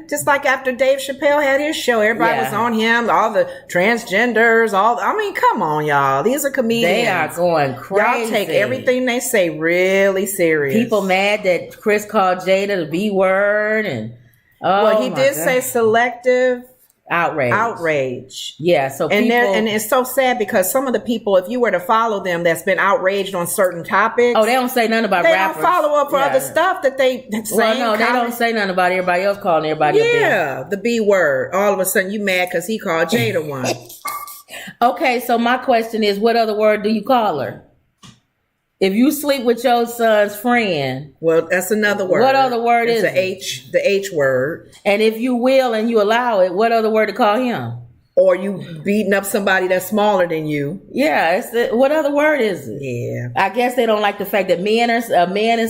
Just like after Dave Chappelle had his show, everybody was on him, all the transgenders, I mean, come on, y'all. These are comedians. They are going crazy. Y'all take everything they say really serious. People mad that Chris called Jada the B word and well, he did say selective outrage. Yeah, so and it's so sad because some of the people, if you were to follow them, that's been outraged on certain topics. Oh, they don't say nothing about rappers. They don't follow up for other stuff that they say. Well, no, they don't say nothing about everybody else calling everybody a B. Yeah, the B word. All of a sudden, you mad because he called Jada one. Okay, so my question is, what other word do you call her? If you sleep with your son's friend, well, that's another word. What other word is it? The H word. And if you will and you allow it, what other word to call him? Or you beating up somebody that's smaller than you. Yeah, what other word is it? Yeah, I guess they don't like the fact that a man is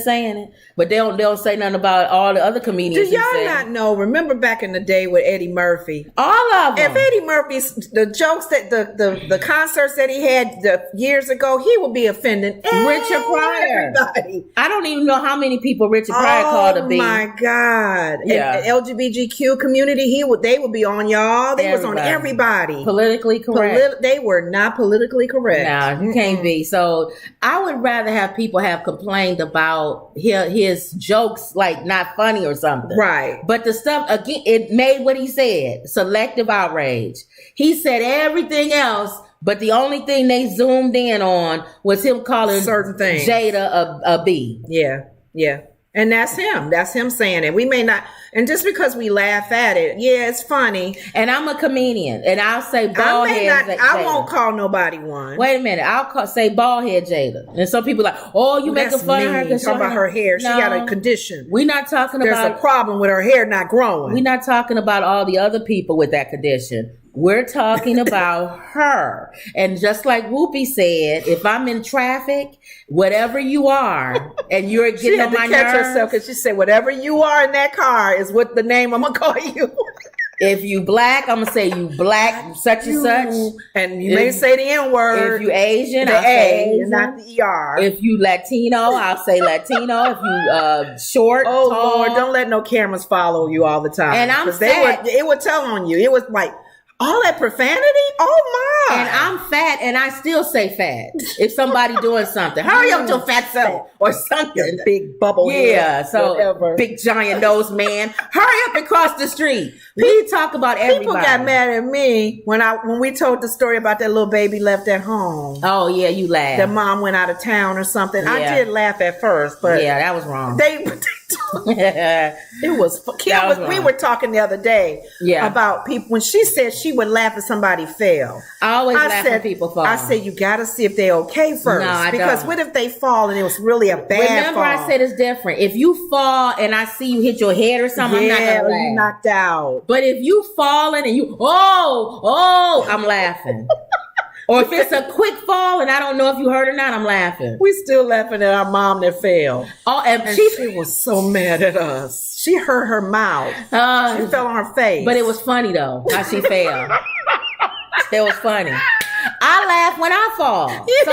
saying it, but they don't say nothing about all the other comedians. Do y'all not know? Remember back in the day with Eddie Murphy? All of them. If Eddie Murphy's the jokes that the concerts that he had years ago, he would be offending Richard Pryor. Everybody. I don't even know how many people Richard Pryor called a B. Oh my God! Yeah, and LGBTQ community, they would be on y'all. They was on everybody. Politically correct. They were not politically correct. No, you can't be. So I would rather have people have complained about his jokes like not funny or something. Right. But the stuff, again, it made what he said. Selective outrage. He said everything else, but the only thing they zoomed in on was him calling certain things Jada a B. Yeah. Yeah. And that's him. That's him saying it. We may not, and just because we laugh at it, yeah, it's funny. And I'm a comedian, and I'll say bald head. I won't call nobody one. Wait a minute, say bald head Jada, and some people are like, oh, you making fun of her because talking about her hair. She got a condition. We're not talking about. There's a problem with her hair not growing. We're not talking about all the other people with that condition. We're talking about her. And just like Whoopi said, if I'm in traffic, whatever you are, and you're getting on my nerves. She had to catch herself because she said, whatever you are in that car is what the name I'm going to call you. If you black, I'm going to say you black, such and such. And you may say the N-word. If you Asian, I'll say not the ER. If you Latino, I'll say Latino. If you short, tall. Lord, don't let no cameras follow you all the time. And I'm fat. It would tell on you. It was like, all that profanity? Oh my. And I'm fat and I still say fat. If somebody doing something. Hurry up, your fat self. Or something. Big bubble head. Yeah, so whatever. Big giant nose man. Hurry up and cross the street. We talk about everybody. People got mad at me when we told the story about that little baby left at home. Oh yeah, you laughed. The mom went out of town or something. Yeah. I did laugh at first, but yeah, that was wrong. It was. We were talking the other day about people when she said she would laugh if somebody fell. I always laugh when people fall. I said you got to see if they're okay first, because what if they fall and it was really a bad fall? I said it's different. If you fall and I see you hit your head or something, I'm not gonna laugh. You knocked out. But if you falling and you I'm laughing. Or if it's a quick fall and I don't know if you heard or not, I'm laughing. We still laughing at our mom that fell. Oh, and she was so mad at us. She hurt her mouth. She fell on her face. But it was funny though, how she fell. It was funny. I laugh when I fall. So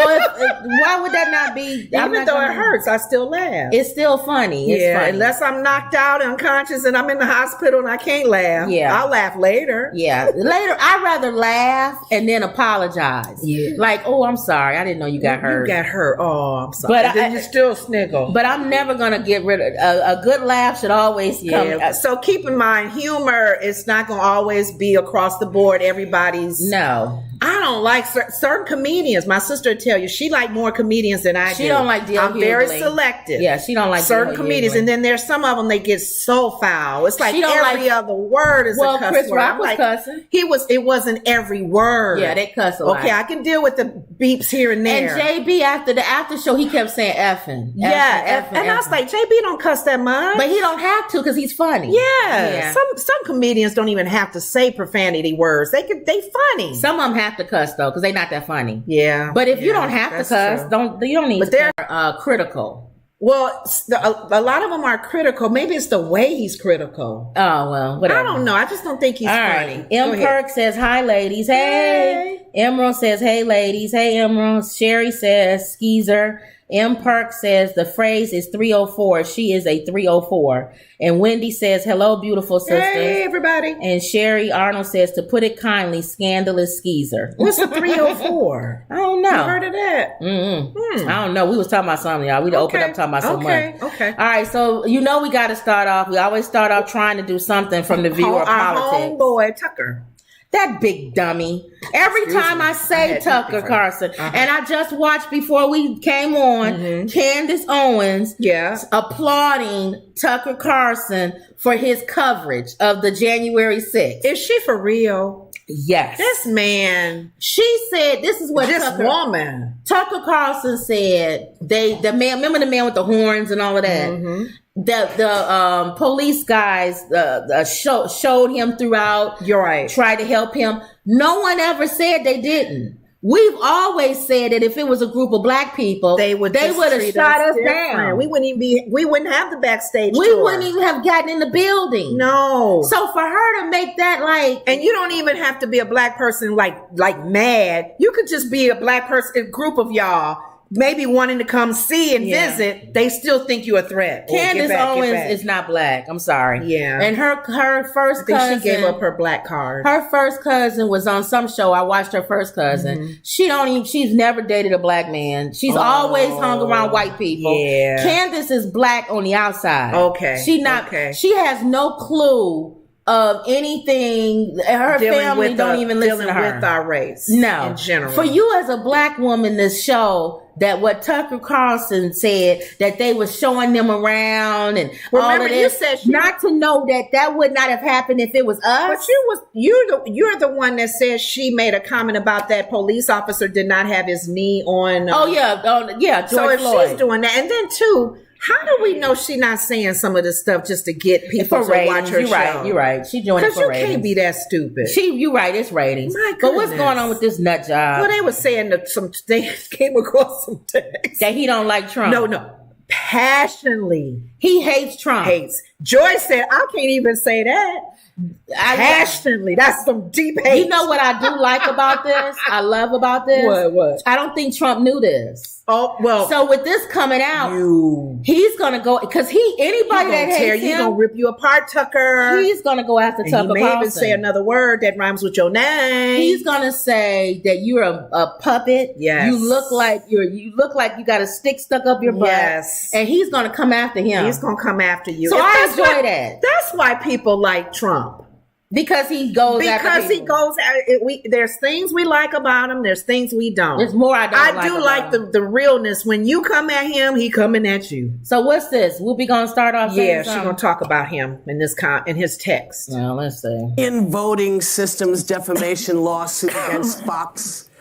why would that not be? Even though it hurts, I still laugh. It's still funny. It's funny. Unless I'm knocked out, unconscious, and I'm in the hospital and I can't laugh. Yeah, I'll laugh later. Yeah, later. I'd rather laugh and then apologize. Yeah, like, oh, I'm sorry, I didn't know you got hurt. You got hurt. Oh, I'm sorry. But then you still sniggle. But I'm never gonna get rid of a good laugh. Should always come. So keep in mind, humor is not gonna always be across the board. Everybody's no. I don't like certain comedians. My sister will tell you she like more comedians than I do. She don't like Dale I'm very selective. Yeah, she don't like certain comedians, and then there's some of them they get so foul. It's like every other word is a cuss Chris word. Rock was cussing. It wasn't every word. Yeah, they cuss a lot. Okay, I can deal with the beeps here and there. And JB after the after show, he kept saying effing. Yeah, and I was like, JB don't cuss that much, but he don't have to because he's funny. Yeah. Some comedians don't even have to say profanity words. They funny. Some of them have to cuss though because they're not that funny. Yeah, but if you don't have to cuss, you don't need. But they're critical. Well, a lot of them are critical. Maybe it's the way he's critical. Oh well, whatever. I don't know. I just don't think he's funny. Right. M. Perk says hi, ladies. Hey. Emerald says hey, ladies. Hey, Emerald. Sherry says skeezer. M. Perk says the phrase is 304. She is a 304. And Wendy says, hello, beautiful sisters. Hey, everybody. And Sherry Arnold says, to put it kindly, scandalous skeezer. What's a 304? I don't know. You heard of that? I don't know. We was talking about something, y'all. We opened up talking about some money. Okay. All right. So, we got to start off. We always start off trying to do something from the view of politics. Our homeboy, Tucker. That big dummy. Every time I say Tucker Carlson, and I just watched before we came on, Candace Owens applauding Tucker Carlson for his coverage of the January 6th. Is she for real? Yes. This man. She said, this is what Tucker Carlson said. The man, remember the man with the horns and all of that? The police guys showed him throughout. You're right. Tried to help him. No one ever said they didn't. We've always said that if it was a group of black people, they would have shot us down. We wouldn't have the backstage We tour. wouldn't even have gotten in the building. No. So for her to make that and you don't even have to be a black person like mad. You could just be a black person, a group of y'all. Maybe wanting to come see and visit, they still think you're a threat. Candace Owens is not black. I'm sorry. Yeah. And her first cousin. She gave up her black card. Her first cousin was on some show. I watched her first cousin. She's never dated a black man. She's always hung around white people. Yeah. Candace is black on the outside. Okay. She has no clue of anything. Her family don't even listen to her. Dealing with our race. No. In general. For you as a black woman to show that what Tucker Carlson said, that they were showing them around and all of this, you said not to know that would not have happened if it was us. But you're the one that says she made a comment about that police officer did not have his knee on. George so if Floyd. she's doing that, and then too, how do we know she's not saying some of this stuff just to get people to watch her show? You're right. She doing it for ratings. Because you can't be that stupid. You're right. It's ratings. But what's going on with this nut job? Well, they were saying that they came across some text that he don't like Trump. No. Passionately. He hates Trump. Joy said, I can't even say that. Passionately. That's some deep hate. You know what I do like about this? I love about this? What? I don't think Trump knew this. Oh, well. So with this coming out, he's going to go, because anybody that hates him. He's going to rip you apart, Tucker. He's going to go after Tucker Carlson. He may even say another word that rhymes with your name. He's going to say that you're a puppet. Yes. You look like you got a stick stuck up your butt. Yes. And he's going to come after him. He's going to come after you. So I enjoy that. That's why people like Trump. Because he goes after people. There's things we like about him. There's things we don't. There's more I do like the realness. When you come at him, he coming at you. So what's this? Whoopi gonna start off? Yeah, she's gonna talk about him in his text. Well, let's see. In voting systems defamation lawsuit against Fox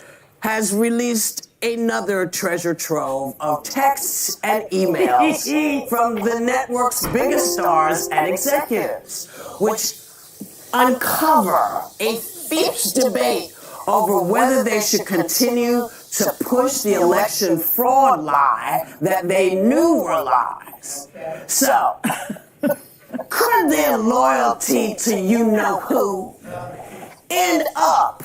has released another treasure trove of texts and emails from the network's biggest stars and executives, which uncover a fierce debate over whether they should continue to push the election fraud lie that they knew were lies. So, could their loyalty to you-know-who end up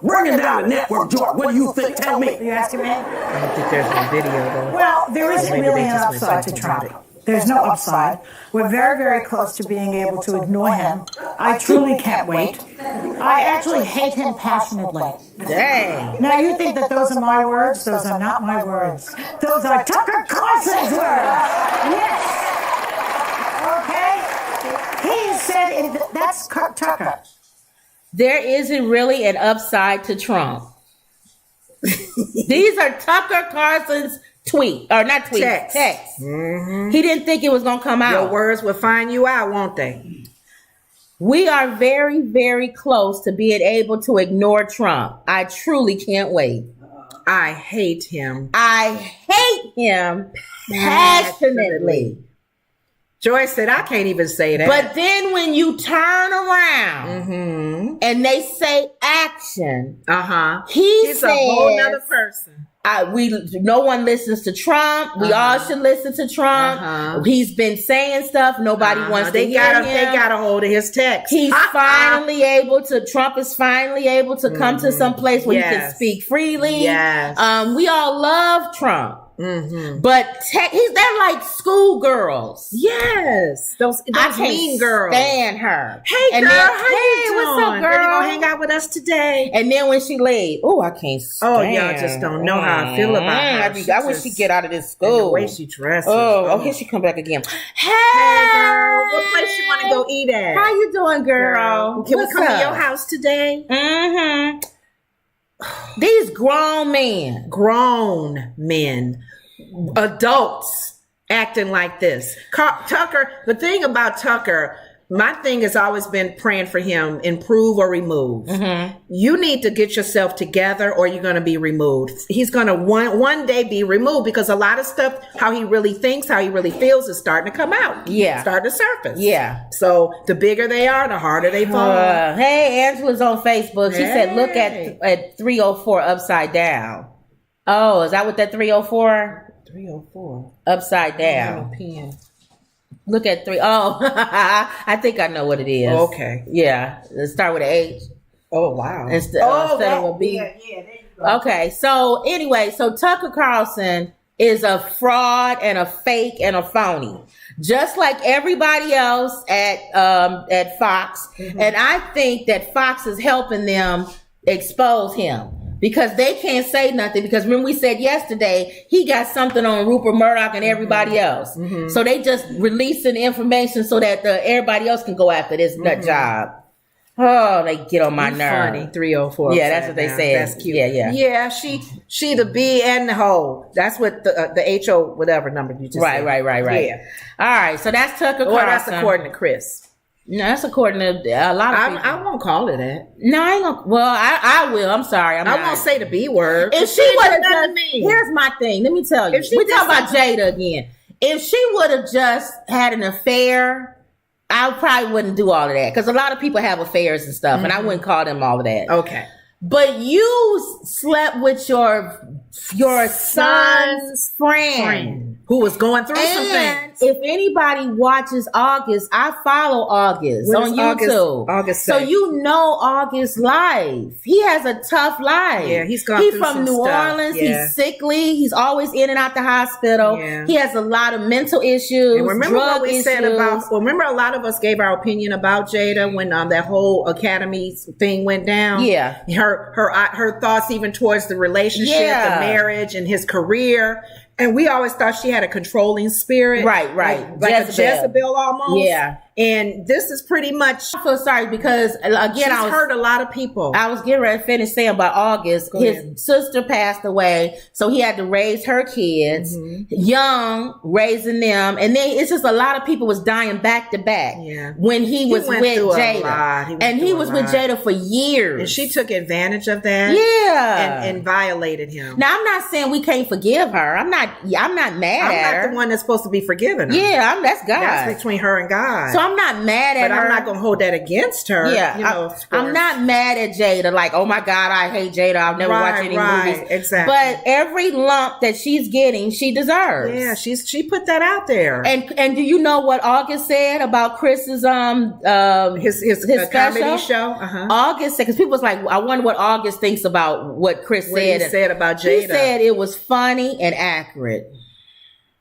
bringing down the network, George? What do you think? Tell me. Are you asking me? I don't think there's no video, though. Well, there isn't really an upside to Trump. There's no upside. We're very, very close to being able to ignore him. I truly can't wait. I actually hate him passionately. Dang. Now, you think that those are my words? Those are not my words. Those are Tucker Carlson's words. Yes. Okay? He said that's Tucker. There isn't really an upside to Trump. These are Tucker Carlson's text. Mm-hmm. He didn't think it was going to come out. Your words will find you out, won't they? We are very, very close to being able to ignore Trump. I truly can't wait. I hate him. I hate him passionately. Joy said, I can't even say that. But then when you turn around and they say action, he's a whole nother person. No one listens to Trump. We all should listen to Trump. He's been saying stuff. Nobody wants to hear him. They got a hold of his text. He's Trump is finally able to come to some place where he can speak freely. Yes. We all love Trump. But they're like schoolgirls. Yes, those I can't mean girls. stand her. Hey And girl, then, how you doing? what's up, girl? You gonna hang out with us today? And then when she leaves, I can't stand. Oh, y'all just don't know how I feel about her. I wish she'd get out of this And school. the way she dresses. Here she come back again. Hey, girl, what place you want to go eat at? How you doing, girl? Can What's we come to up? your house today? Mm-hmm. These grown men, adults acting like this. Tucker, the thing about Tucker, my thing has always been praying for him, improve or remove. You need to get yourself together or you're going to be removed. He's going to one day be removed because a lot of stuff, how he really thinks, how he really feels is starting to come out. Yeah. Starting to surface. Yeah. So the bigger they are, the harder they fall. Hey, Angela's on Facebook. She said, look at 304 upside down. Oh, is that what that 304? 304. Upside down. Pen. Look at 3. Oh, I think I know what it is. Okay. Yeah. Let's start with an H. Oh, wow. Instead of a B. Yeah, there you go. Okay. So anyway, Tucker Carlson is a fraud and a fake and a phony, just like everybody else at Fox. And I think that Fox is helping them expose him. Because they can't say nothing. Because when we said yesterday, he got something on Rupert Murdoch and everybody else. So they just releasing information so that everybody else can go after this nut job. Oh, they get on my nerve. Funny, 304. Yeah, that's what they said. That's cute. Yeah. Yeah, she the B and the hoe. That's what the HO whatever number you just said. Right. Yeah. All right, so that's Tucker Carlson. Well, that's according to Chris. No, that's according to a lot of people. I won't call it that. No, I ain't gonna. Well, I will. I'm sorry. I won't say the B word. If she would have just, here's my thing. Let me tell you. We talk about Jada again. If she would have just had an affair, I probably wouldn't do all of that. Because a lot of people have affairs and stuff, and I wouldn't call them all of that. Okay. But you slept with your son's friend. Who was going through some things. If anybody watches August, I follow August What on is YouTube. August so say? you know August's life. He has a tough life. Yeah, he's gone through from some New stuff. Orleans. Yeah. He's sickly. He's always in and out the hospital. Yeah. He has a lot of mental issues. And remember drug what we issues. said about? Remember, a lot of us gave our opinion about Jada when that whole Academy thing went down. Yeah. her thoughts even towards the relationship, Yeah. the marriage, and his career. And we always thought she had a controlling spirit. Right. Like a Jezebel almost. Yeah. And this is pretty much, I feel sorry because again, she's I was hurt a lot of people. I was getting ready to finish saying about August. Go His ahead. sister passed away, so he had to raise her kids, young, raising them, and then it's just a lot of people was dying back to back. Yeah. When he was went with through a Jada, lot. He went and he through a was with lot. Jada for years, And she took advantage of that. yeah, And violated him. now I'm not saying we can't forgive her. I'm not mad I'm at not her. the one that's supposed to be forgiving her. Yeah, that's God. That's between her and God. So I'm not mad at but her. I'm not going to hold that against her. Yeah, You know, I'm not mad at Jada. Like, oh my God, I hate Jada. I'll never watch any movies. Exactly. But every lump that she's getting, she deserves. Yeah, she put that out there. And do you know what August said about Chris's his special? comedy show. August said, because people was like, I wonder what August thinks about what Chris What said. he said about Jada. He said it was funny and accurate.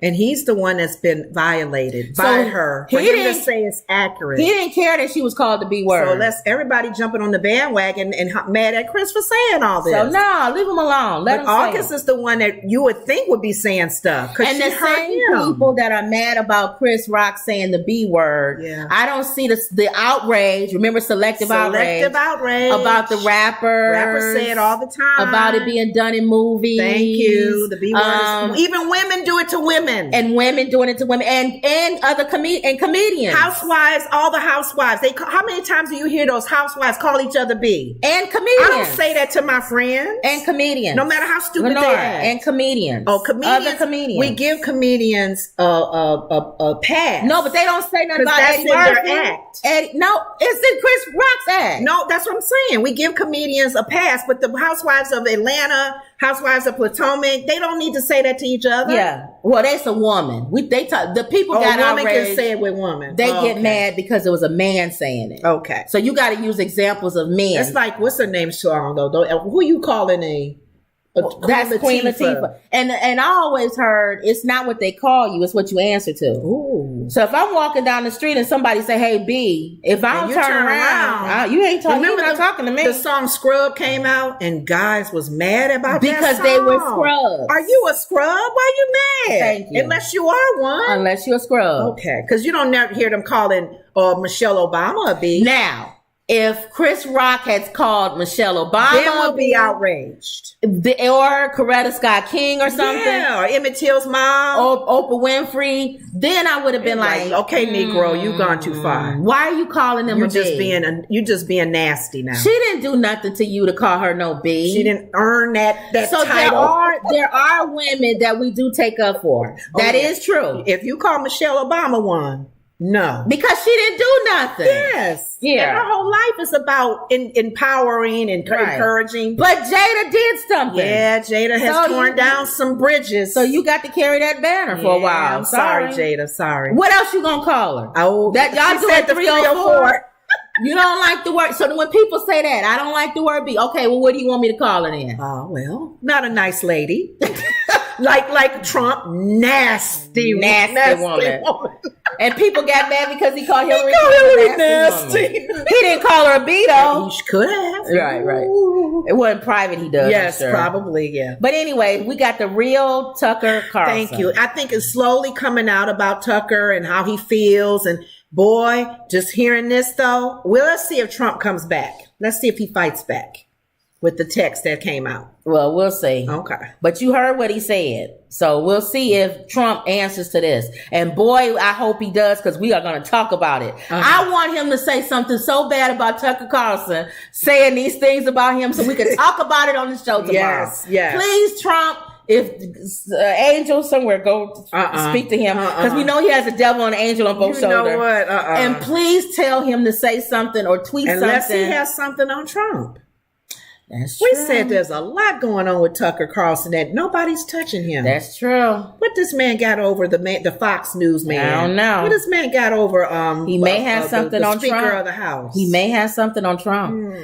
And he's the one that's been violated So by her. For he him to didn't- say it's accurate. He didn't care that she was called the B word. So let's everybody jumping on the bandwagon and mad at Chris for saying all this. So no, leave him alone. Let But him say August it. is the one that you would think would be saying stuff. And the same people that are mad about Chris Rock saying the B word, Yeah. I don't see the outrage. Remember selective outrage about the rappers. Rappers say it all the time. About it being done in movies. Thank you. The B word. Even women do it to women. And women doing it to women and other comedians. Housewives, all the housewives. How many times do you hear those housewives call each other B? And comedians. I don't say that to my friends. And comedians. No matter how stupid Lenore, they act. and comedians. Oh, comedians. Other comedians. We give comedians a pass. No, but they don't say nothing 'Cause about that's Eddie in their Murphy. act. No, it's in Chris Rock's act. No, that's what I'm saying. We give comedians a pass, but the housewives of Atlanta, housewives of Potomac, they don't need to say that to each other. Yeah. Well, that's a woman. The people Oh, got a woman outraged. can say it with women. They Oh, get okay. mad because it was a man saying it. Okay. So you got to use examples of men. It's like, what's her name so long ago? Who you calling a That's Queen Latifah. And I always heard it's not what they call you, it's what you answer to. Ooh. So if I'm walking down the street and somebody say, "Hey B," if I don't turn around, you ain't talking. You're not talking to me. The song "Scrub" came out, and guys was mad about because that song. they were scrubs. Are you a scrub? Why you mad? Thank you. Unless you are one. Unless you're a scrub. Okay, because you don't never hear them calling Michelle Obama a B. Now, if Chris Rock has called Michelle Obama, then we'll be outraged. Or Coretta Scott King or something. Yeah, or Emmett Till's mom. Or Oprah Winfrey. Then I would have been like, okay, Negro, you've gone too far. Why are you calling them You're a B? you just being nasty now. She didn't do nothing to you to call her no B. She didn't earn that so title. there are women that we do take up for. That is true. If you call Michelle Obama one, no. Because she didn't do nothing. Yes. Yeah. And her whole life is about empowering and encouraging. But Jada did something. Yeah, Jada has torn down some bridges. So you got to carry that banner for a while. I'm sorry, Jada. Sorry. What else you gonna call her? Oh, that y'all do at 304. You don't like the word. So when people say that, I don't like the word B. Okay, well, what do you want me to call her then? Oh, well, not a nice lady. like Trump, nasty woman. And people got mad because he called Hillary nasty. He didn't call her a B though. He could have. Right. It wasn't private. He does. Yes, sure. probably. Yeah. But anyway, we got the real Tucker Carlson. Thank you. I think it's slowly coming out about Tucker and how he feels. And boy, just hearing this though, well, let's see if Trump comes back. Let's see if he fights back with the text that came out. Well, we'll see. Okay. But you heard what he said. So we'll see if Trump answers to this. And boy, I hope he does, because we are going to talk about it. I want him to say something so bad about Tucker Carlson saying these things about him so we can talk about it on the show tomorrow. Yes. Please, Trump, if Angel somewhere, go speak to him, because we know he has a devil and an angel on both shoulders. You know what? And please tell him to say something or tweet Unless something. he has something on Trump. That's true. We said there's a lot going on with Tucker Carlson that nobody's touching him. That's true. What this man got over the Fox News man? I don't know. What this man got over? He may have something on Speaker Trump. of the House. He may have something on Trump.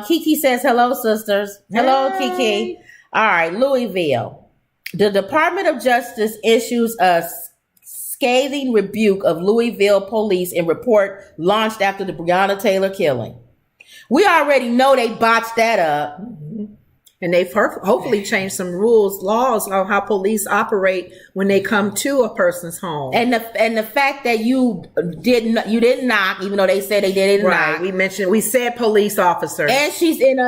Kiki says, "Hello, sisters." Hello, Hey. Kiki. All right, Louisville. The Department of Justice issues a scathing rebuke of Louisville police in report launched after the Breonna Taylor killing. We already know they botched that up. And they've hopefully changed some laws on how police operate when they come to a person's home. And the fact that you didn't knock, even though they said they didn't knock. We said police officer. And she's in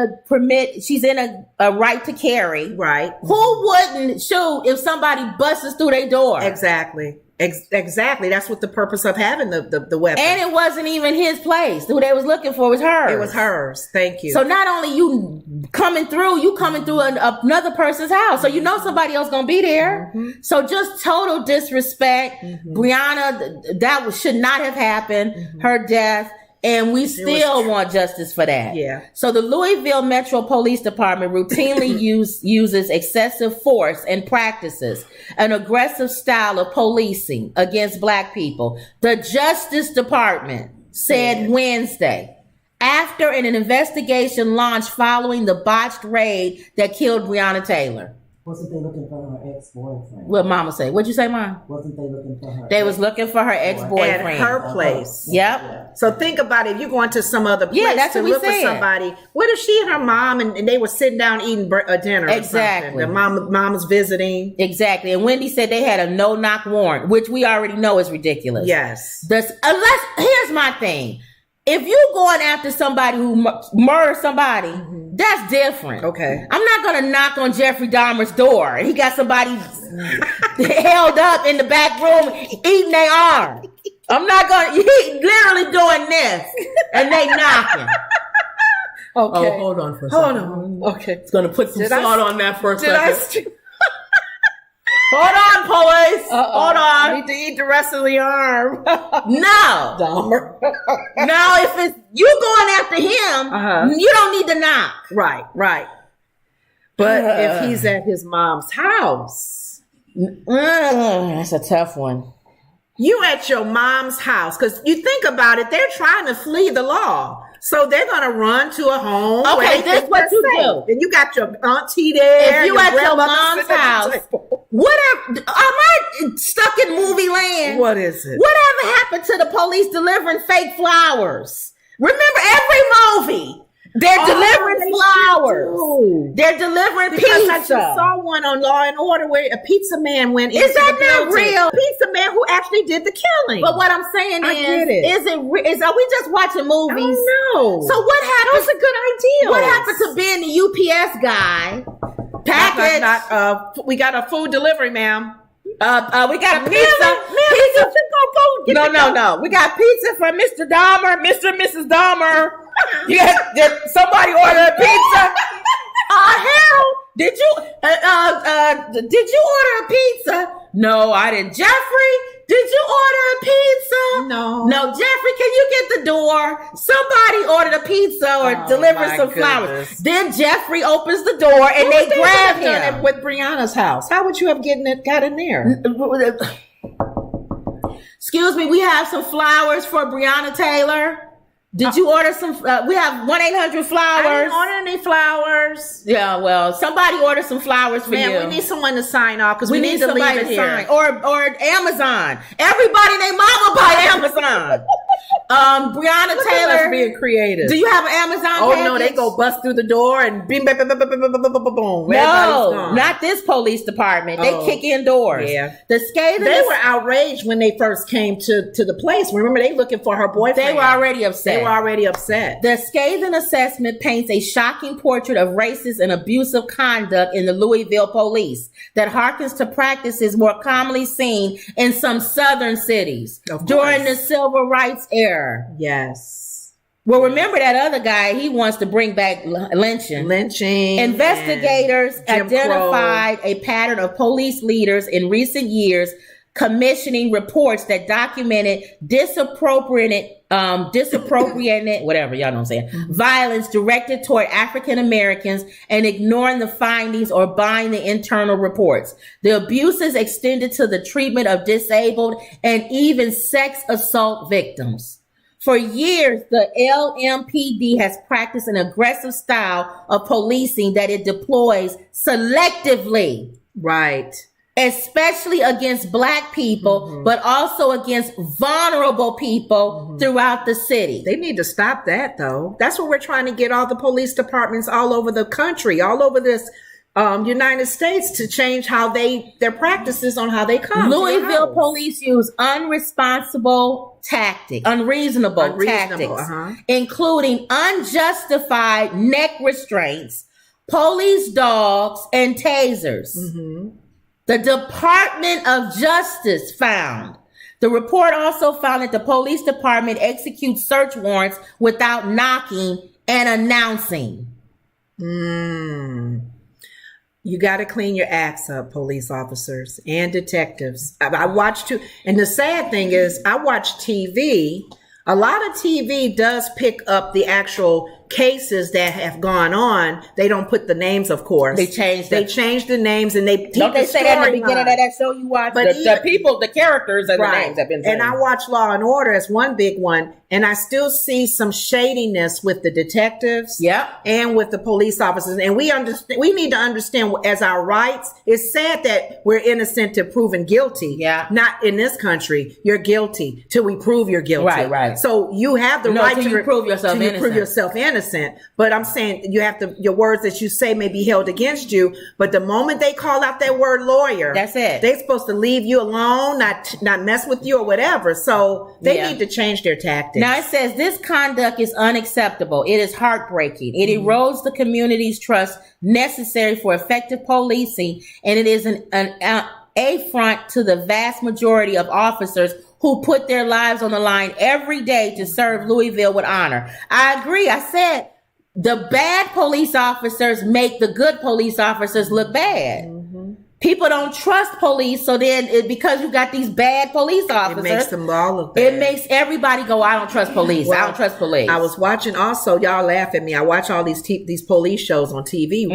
a right to carry. Right. Who wouldn't shoot if somebody busts through their door? Exactly. Exactly. That's what the purpose of having the weapon. And it wasn't even his place. Who they was looking for was hers. It was hers. Thank you. So not only you coming through another person's house. So you know somebody else gonna be there. Mm-hmm. So just total disrespect. Mm-hmm. Breonna, that should not have happened. Mm-hmm. Her death. And we still want justice for that. Yeah. So the Louisville Metro Police Department routinely uses excessive force and practices an aggressive style of policing against Black people. The Justice Department said Wednesday, after an investigation launched following the botched raid that killed Breonna Taylor. Wasn't they looking for her ex-boyfriend? What Mama say? What'd you say, Mom? Wasn't they looking for her? They was looking for her ex-boyfriend. At her place. Yep. So think about it. If you're going to some other place that's to what we look for said. somebody, what if she and her mom and they were sitting down eating a dinner Exactly. or something? The mom was visiting. Exactly. And Wendy said they had a no-knock warrant, which we already know is ridiculous. Yes. Here's my thing. If you going after somebody who murdered somebody, that's different. Okay. I'm not going to knock on Jeffrey Dahmer's door. He got somebody held up in the back room eating their arm. I'm not going to, he literally doing this and they knocking. Okay. Oh, hold on for a Hold second. on. Okay. It's going to put some salt on that for a second. Hold on, police. Hold I on. need to eat the rest of the arm. No. Dahmer. No, if it's you going after him, you don't need to knock. Right. But if he's at his mom's house, That's a tough one. you at your mom's house, because you think about it, they're trying to flee the law. So they're gonna run to a home. Okay, where they this think what they're you safe. do. And you got your auntie there. If you at your grandmother mom's sitting at the house, table. am I stuck in movie land? What is it? Whatever happened to the police delivering fake flowers? Remember every movie, they're delivering flowers. do. They're delivering Because pizza. I just saw one on Law and Order where a pizza man went Is into that the not building. real? Pizza man who actually did the killing. But what I'm saying I get it. is are we just watching movies? no. So what happened? those are good ideas. What happened to being the UPS guy? Package. We got a food delivery, ma'am. We got a pizza. Pizza. No. We got pizza from Mr. Dahmer, Mr. and Mrs. Dahmer. Did somebody order a pizza? Harold, did you order a pizza? No, I didn't. Jeffrey, did you order a pizza? No. Jeffrey, can you get the door? Somebody ordered a pizza or delivered my some flowers. goodness. Then Jeffrey opens the door and they grab done him. it with Brianna's house. How would you have got in there? Excuse me, we have some flowers for Breonna Taylor. Did you order some? We have 1-800 I didn't flowers. order any flowers. Yeah, well, somebody order some flowers for you. Man, we need someone to sign off because We we need need to leave somebody it to here. sign. Or Amazon. Everybody and their mama buy Amazon. Breonna Look at us Taylor. being creative. Do you have an Amazon Oh package? no, they go bust through the door and boom, boom, boom, boom, boom, boom, boom, boom, boom. Everybody's No, gone. not this police department. They Oh, kick in doors. yeah. The scathing. They were outraged when they first came to the place. Remember, they looking for her boyfriend. They were already upset. They were already upset. The scathing assessment paints a shocking portrait of racist and abusive conduct in the Louisville police that harkens to practices more commonly seen in some southern cities Of during the course. civil rights era. Yes. Well, remember that other guy, he wants to bring back lynching. Lynching. Investigators and Jim identified a pattern of police leaders in recent years commissioning reports that documented disappropriate, whatever, y'all know what I'm saying, violence directed toward African Americans and ignoring the findings or buying the internal reports. The abuses extended to the treatment of disabled and even sex assault victims. For years, the LMPD has practiced an aggressive style of policing that it deploys selectively, Right. especially against Black people, but also against vulnerable people throughout the city. They need to stop that, though. That's what we're trying to get all the police departments all over the country, all over this United States, to change how their practices on how they come. to your Louisville house. police use unreasonable tactics, including unjustified neck restraints, police dogs, and tasers. The Department of Justice found. The report also found that the police department executes search warrants without knocking and announcing. You got to clean your acts up, police officers and detectives. I watch too. And the sad thing is, I watch TV. A lot of TV does pick up the actual cases that have gone on. They don't put the names, of course. They change the names, and they Don't they say that in the beginning of that show you watch? But The people, the characters, and the names have been changed. And I watch Law and Order as one big one, and I still see some shadiness with the detectives, Yep. and with the police officers. And we need to understand as our rights. It's sad that we're innocent till proven guilty. Yeah. Not in this country. You're guilty till we prove you're guilty. Right. So you have the right till to you prove yourself till you innocent. prove yourself innocent. But I'm saying your words that you say may be held against you. But the moment they call out that word lawyer, That's it. They're supposed to leave you alone, not mess with you or whatever. So they Yeah. need to change their tactics. Now it says this conduct is unacceptable. It is heartbreaking. It erodes the community's trust necessary for effective policing, and it is an affront to the vast majority of officers who put their lives on the line every day to serve Louisville with honor. I agree. I said the bad police officers make the good police officers look bad. People don't trust police, so then because you got these bad police It officers, makes them all look bad. it makes everybody go, I don't trust police. I don't trust police. I was watching also, y'all laugh at me. I watch all these police shows on TV.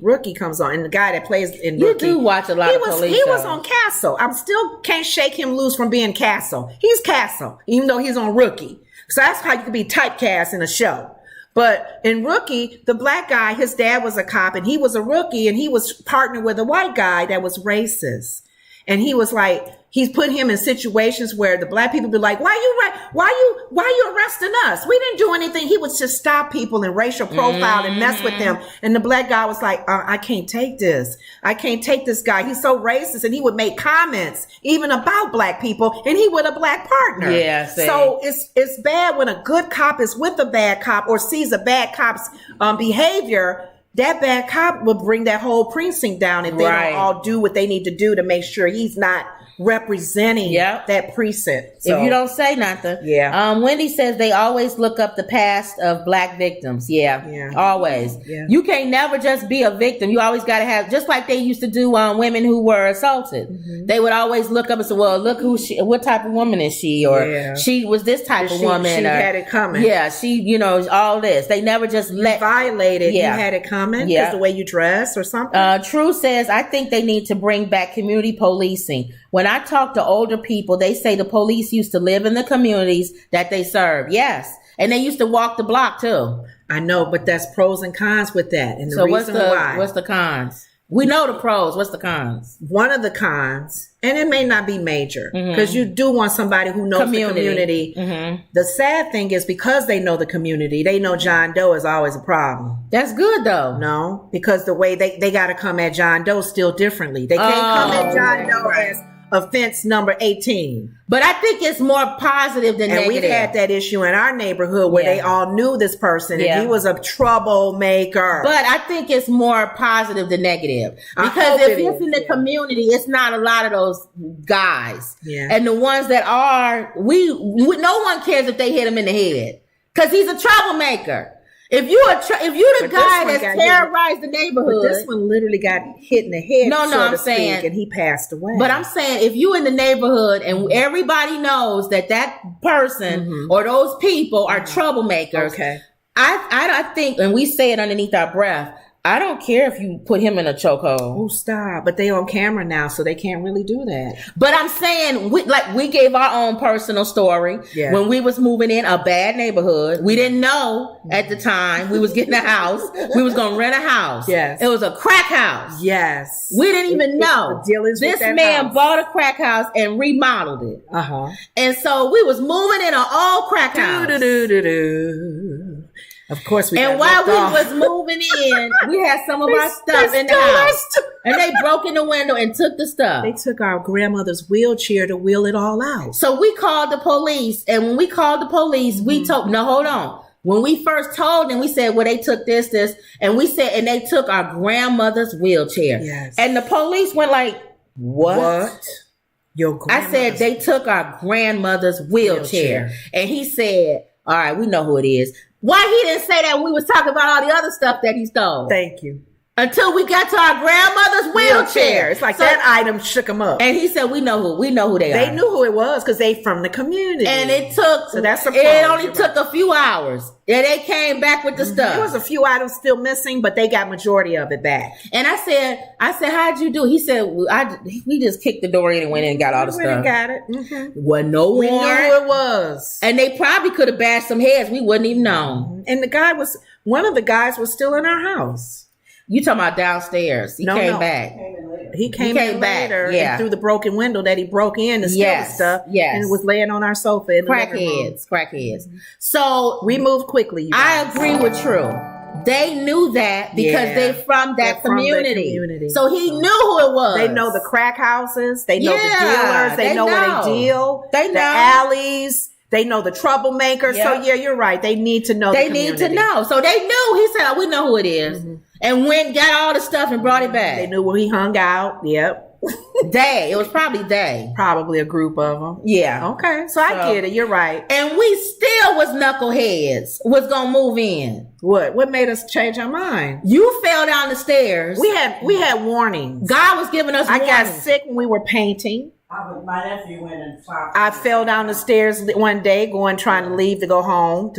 Rookie comes on, and the guy that plays in You Rookie. do watch a lot he of was, police He was shows. on Castle. I'm still can't shake him loose from being Castle. He's Castle, even though he's on Rookie. So that's how you could be typecast in a show. But in Rookie, the black guy, his dad was a cop and he was a rookie and he was partnered with a white guy that was racist. And he was like, he's put him in situations where the black people be like, why you arresting us? We didn't do anything. He would just stop people and racial profile and mess with them. And the black guy was like, I can't take this. I can't take this guy. He's so racist. And he would make comments even about black people and he with a black partner. Yeah. Same. So it's bad when a good cop is with a bad cop or sees a bad cop's behavior. That bad cop will bring that whole precinct down if they don't all do what they need to do to make sure he's not representing that precinct. So, if you don't say nothing. Yeah. Wendy says they always look up the past of black victims. Yeah. Always. Yeah. You can't never just be a victim. You always got to have, just like they used to do on women who were assaulted. Mm-hmm. They would always look up and say, well, look what type of woman is she? Or she was this type of woman. She had it coming. Yeah. She, all this. They never just violated. You had it coming because the way you dress or something. True says, I think they need to bring back community policing. When I talk to older people, they say the police used to live in the communities that they serve. Yes. And they used to walk the block too. I know, but that's pros and cons with that. And so what's the cons? We know the pros. What's the cons? One of the cons, and it may not be major, because you do want somebody who knows the community. Mm-hmm. The sad thing is because they know the community, they know John Doe is always a problem. That's good though. No, because the way they got to come at John Doe still differently. They can't come at John Doe as offense number 18. But I think it's more positive than negative. And we've had that issue in our neighborhood where they all knew this person and he was a troublemaker. But I think it's more positive than negative. Because if it's in the community, it's not a lot of those guys. Yeah. And the ones that are, no one cares if they hit him in the head. Because he's a troublemaker. If you're the guy that's terrorized the neighborhood. But this one literally got hit in the head. I'm saying, and he passed away. But I'm saying, if you in the neighborhood and everybody knows that person or those people are troublemakers, I think, and we say it underneath our breath, I don't care if you put him in a chokehold. Oh, stop. But they on camera now, so they can't really do that. But I'm saying, we gave our own personal story. Yeah. When we was moving in a bad neighborhood. We didn't know at the time we was getting a house. We was going to rent a house. Yes. It was a crack house. Yes. We didn't even know. This man bought a crack house and remodeled it. Uh-huh. And so we was moving in an old crack house. Of course, and while we was moving in, we had some of our stuff in the house, and they broke in the window and took the stuff. They took our grandmother's wheelchair to wheel it all out. So we called the police, and when we called the police, we told, no, hold on. When we first told them, we said, well, they took this, and we said, and they took our grandmother's wheelchair. Yes. And the police went like, what? I said, they took our grandmother's wheelchair. And he said, all right, we know who it is. Why he didn't say that when we was talking about all the other stuff that he stole? Thank you. Until we got to our grandmother's wheelchair. It's like that item shook him up. And he said, we know who they are. They knew who it was because they from the community. And it took, so that's it only took a few hours. And they came back with the stuff. There was a few items still missing, but they got majority of it back. And I said, how'd you do? He said, we just kicked the door in and went in and got all the stuff. We got it. Mm-hmm. Well, no we warrant. We knew who it was. And they probably could have bashed some heads. We wouldn't even know. And one of the guys was still in our house. You talking about downstairs. He came back. He came in later and through the broken window that he broke in to steal the stuff. Yes. And was laying on our sofa in the living room. Crackheads. So we moved quickly. I agree with True. They knew that because they're from that community. So he knew who it was. They know the crack houses. They know the dealers. They know where they deal. They know the alleys. They know the troublemakers. Yep. So you're right. They need to know. They need to know. So they knew. He said, we know who it is. Mm-hmm. And went, got all the stuff and brought it back. They knew where he hung out. Yep. It was probably they. Probably a group of them. Yeah. Okay. So I get it. You're right. And we still was knuckleheads. Was gonna move in. What made us change our mind? You fell down the stairs. We had warnings. God was giving us warnings. I got sick when we were painting. My nephew went and I fell down the stairs one day trying to leave to go home.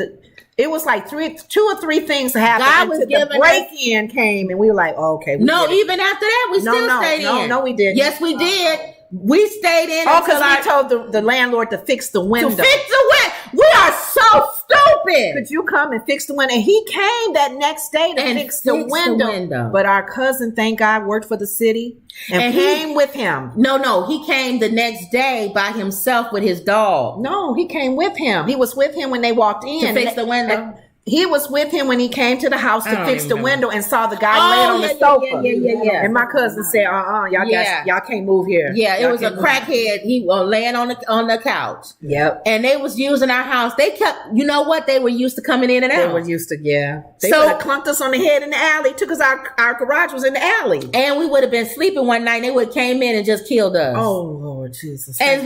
It was like 2 or 3 things happened. God was giving the break-in came, and we were like, oh, okay. No, even after that, we still stayed in. No, we didn't. Yes, we did. We stayed in. Oh, because we told the landlord to fix the window. To fix the window. We are so so stupid. Could you come and fix the window? And he came that next day to And fix the fix the window. window. But our cousin, thank God, worked for the city and he- came with him. No, he came the next day by himself with his dog No, he came with him. He was with him when they walked in. to fix the window. And he was with him when he came to the house I to don't fix the remember. window and saw the guy Oh, laying on yeah, the yeah, sofa. yeah. And my cousin said, Yeah. y'all can't move here. Yeah, it Y'all was a can't move." crackhead. He was laying on the couch, Yep. and they was using our house. They kept, you know what? They were used to coming in and They out. were used to, yeah. They So- would have clunked us on the head in the alley. Took us our garage was in the alley. And we would have been sleeping one night. And they would have came in and just killed us. Oh Lord Jesus. and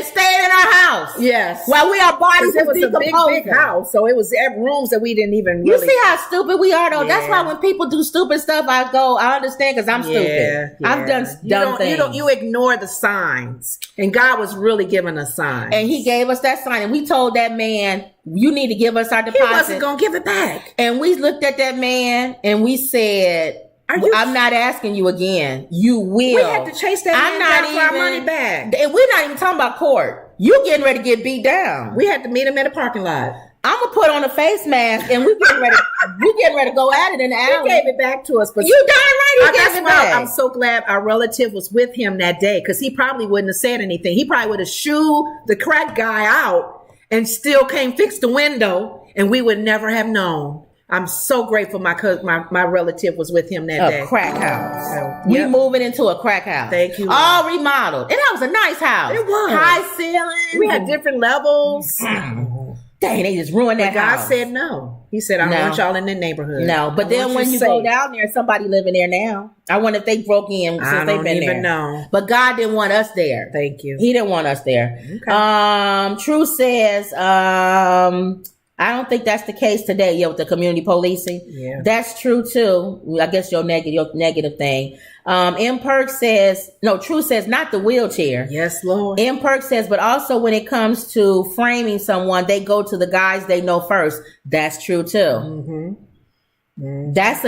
stayed in our house. yes. While we our bodies It was a decomposing. big house, so it was rooms that we didn't even You really. see how stupid we are, though. That's Yeah. why when people do stupid stuff, I understand because I'm stupid. I've done dumb things. You ignore the signs, and God was really giving us signs. And he gave us that sign, and we told that man, "You need to give us our he deposit." wasn't gonna give it back. And we looked at that man and we said, I'm not asking you again. You will. We had to chase that man down for our money back. And we're not even talking about court. You getting ready to get beat down. We had to meet him in the parking lot. I'm gonna put on a face mask and we getting ready to go at it in the He alley. gave it back to us, but You darn right he that's gave it why back. I'm so glad our relative was with him that day, because he probably wouldn't have said anything. He probably would have shooed the crack guy out and still came fix the window, and we would never have known. I'm so grateful my relative was with him that day. A crack house. So, We yep. moving into a crack house. Thank you, All remodeled. And that was a nice house. It was. High ceiling. We had different levels. Dang, they just ruined that But God house. said no. He said, I don't No. want y'all in the neighborhood. No, but I then want when you safe. go down there, somebody living there now. I wonder if they broke in since I they've don't been even there. know. But God didn't want us there. Thank you. He didn't want us there. Okay. True says, I don't think that's the case today, with the community policing. Yeah. That's true too. I guess your negative thing. M Perk says, no, True says not the wheelchair. Yes, Lord. M Perk says, but also when it comes to framing someone, they go to the guys they know first. That's true too. Mm-hmm. That's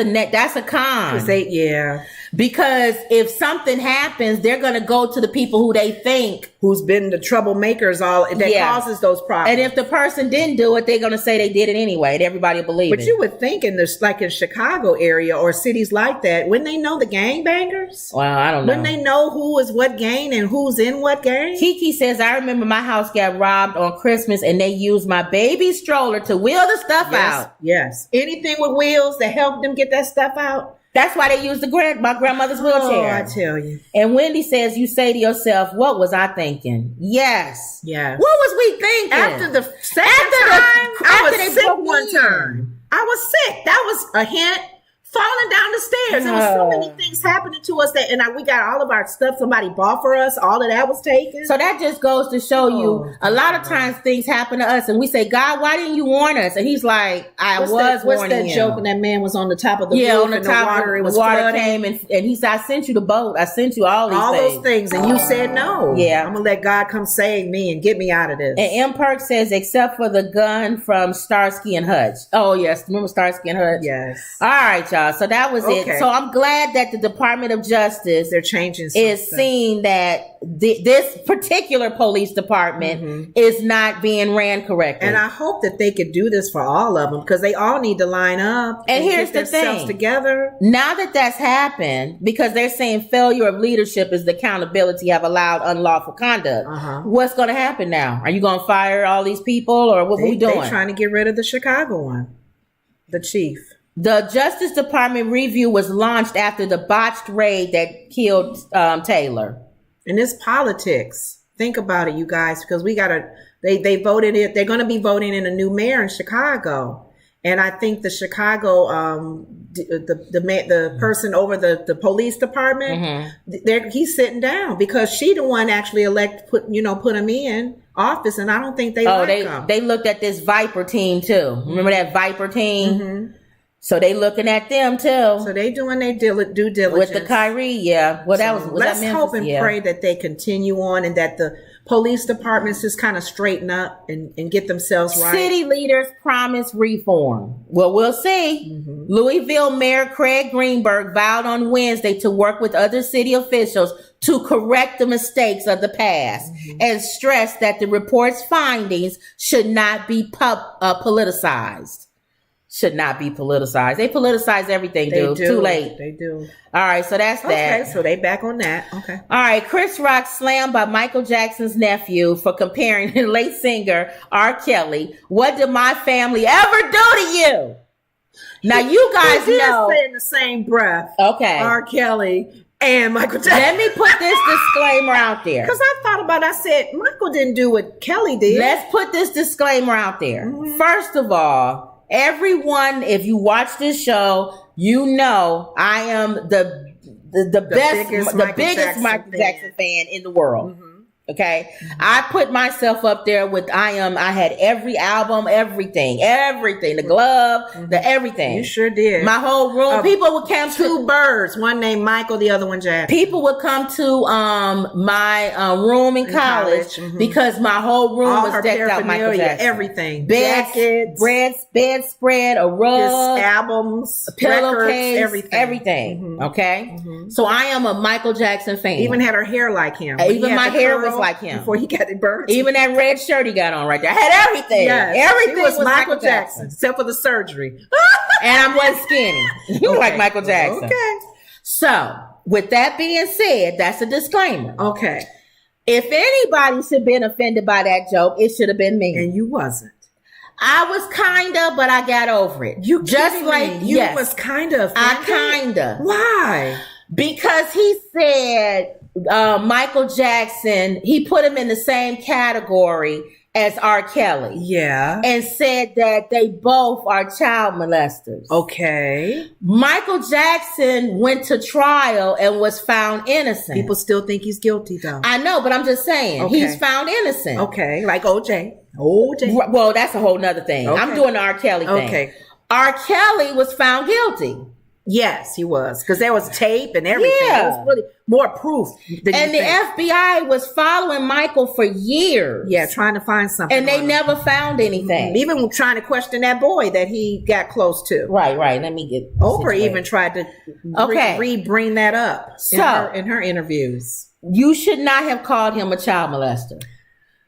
a con. Yeah. Because if something happens, they're going to go to the people who they think. Who's been the troublemakers that Yeah. causes those problems. And if the person didn't do it, they're going to say they did it anyway. And everybody will believe But it. you would think in this, like in Chicago area or cities like that, wouldn't they know the gangbangers? Well, I don't know. Wouldn't they know who is what gang and who's in what gang? Kiki says, I remember my house got robbed on Christmas and they used my baby stroller to wheel the stuff out. Yes. Anything with wheels that help them get that stuff out. That's why they used my grandmother's Oh, wheelchair. I tell you. And Wendy says, you say to yourself, what was I thinking? Yes. Yes. What was we thinking? After the second After time, I after they was sick broke one in. time. I was sick. That was a hint. Falling down the stairs. There was so many things happening to us we got all of our stuff somebody bought for us. All of that was taken. So that just goes to show you a lot of times things happen to us and we say, God, why didn't you warn us? And he's like, what's warning that you. joke when that man was on the top of the Yeah, roof on the and top the water, of it was the water flooding? came and he said, I sent you the boat. I sent you all these All things. those things, and you said no. Yeah. I'm gonna let God come save me and get me out of this. And M. Perk says, except for the gun from Starsky and Hutch. Oh, yes. Remember Starsky and Hutch? Yes. All right, y'all. So that was it. Okay. So I'm glad that the Department of Justice They're changing is something. seeing that this particular police department is not being ran correctly. And I hope that they could do this for all of them, because they all need to line up And here's get the themselves thing. together. Now that that's happened, because they're saying failure of leadership is the accountability have allowed unlawful conduct. What's going to happen now? Are you going to fire all these people, or what are we doing? They're trying to get rid of the Chicago one, the chief. The Justice Department review was launched after the botched raid that killed Taylor. And it's politics. Think about it, you guys, because they voted it. They're going to be voting in a new mayor in Chicago. And I think the Chicago, the person over the police department, he's sitting down because she the one actually put him in office. And I don't think they like him. They looked at this Viper team too. Remember that Viper team? So they looking at them too. So they doing their due diligence. With the Kyrie, yeah. Well, that was let's that Memphis? hope and Yeah. pray that they continue on and that the police departments just kind of straighten up and get themselves right? City leaders promise reform. Well, we'll see. Louisville Mayor Craig Greenberg vowed on Wednesday to work with other city officials to correct the mistakes of the past and stressed that the report's findings should not be politicized. Should not be politicized. They politicize everything, dude. Too late. They do. All right, so that's that. Okay, so they back on that. Okay. All right, Chris Rock slammed by Michael Jackson's nephew for comparing the late singer R. Kelly. What did my family ever do to you? Now you guys did know. say in the same breath. Okay. R. Kelly and Michael Jackson. Let me put this disclaimer out there. Because I thought about it, I said, Michael didn't do what Kelly did. Let's put this disclaimer out there. First of all, everyone, if you watch this show, you know I am the biggest Michael Jackson fan in the world. Okay, I put myself up there with I had every album, everything, the glove, the everything. You sure did. My whole room. People would come two birds, one named Michael, the other one Jackson. People would come to my room in college because my whole room was decked out Michael Jackson. Everything. Jackets, bedspread, a rug, his albums, a pillowcase, everything. Okay? So I am a Michael Jackson fan. Even had her hair like him. Even my hair was like him. Before he got it burned. Even that red shirt he got on right there. I had everything. Yes. Everything he was Michael Jackson. Except for the surgery. And I wasn't skinny. You were like Michael Jackson. Okay. So, with that being said, that's a disclaimer. Okay. If anybody should have been offended by that joke, it should have been me. And you wasn't. I was kinda, but I got over it. You just like me. You was kinda offended? I kinda. Why? Because he said Michael Jackson, he put him in the same category as R. Kelly. Yeah. And said that they both are child molesters. Okay. Michael Jackson went to trial and was found innocent. People still think he's guilty though. I know, but I'm just saying, he's found innocent. Okay. Like OJ. Well, that's a whole nother thing. Okay. I'm doing the R. Kelly thing. Okay. R. Kelly was found guilty. Yes, he was. Because there was tape and everything. Yeah. It was really more proof. And the FBI was following Michael for years. Yeah, trying to find something. And they never found anything. Even trying to question that boy that he got close to. Right. Let me get Oprah even tried to bring that up in her interviews. You should not have called him a child molester.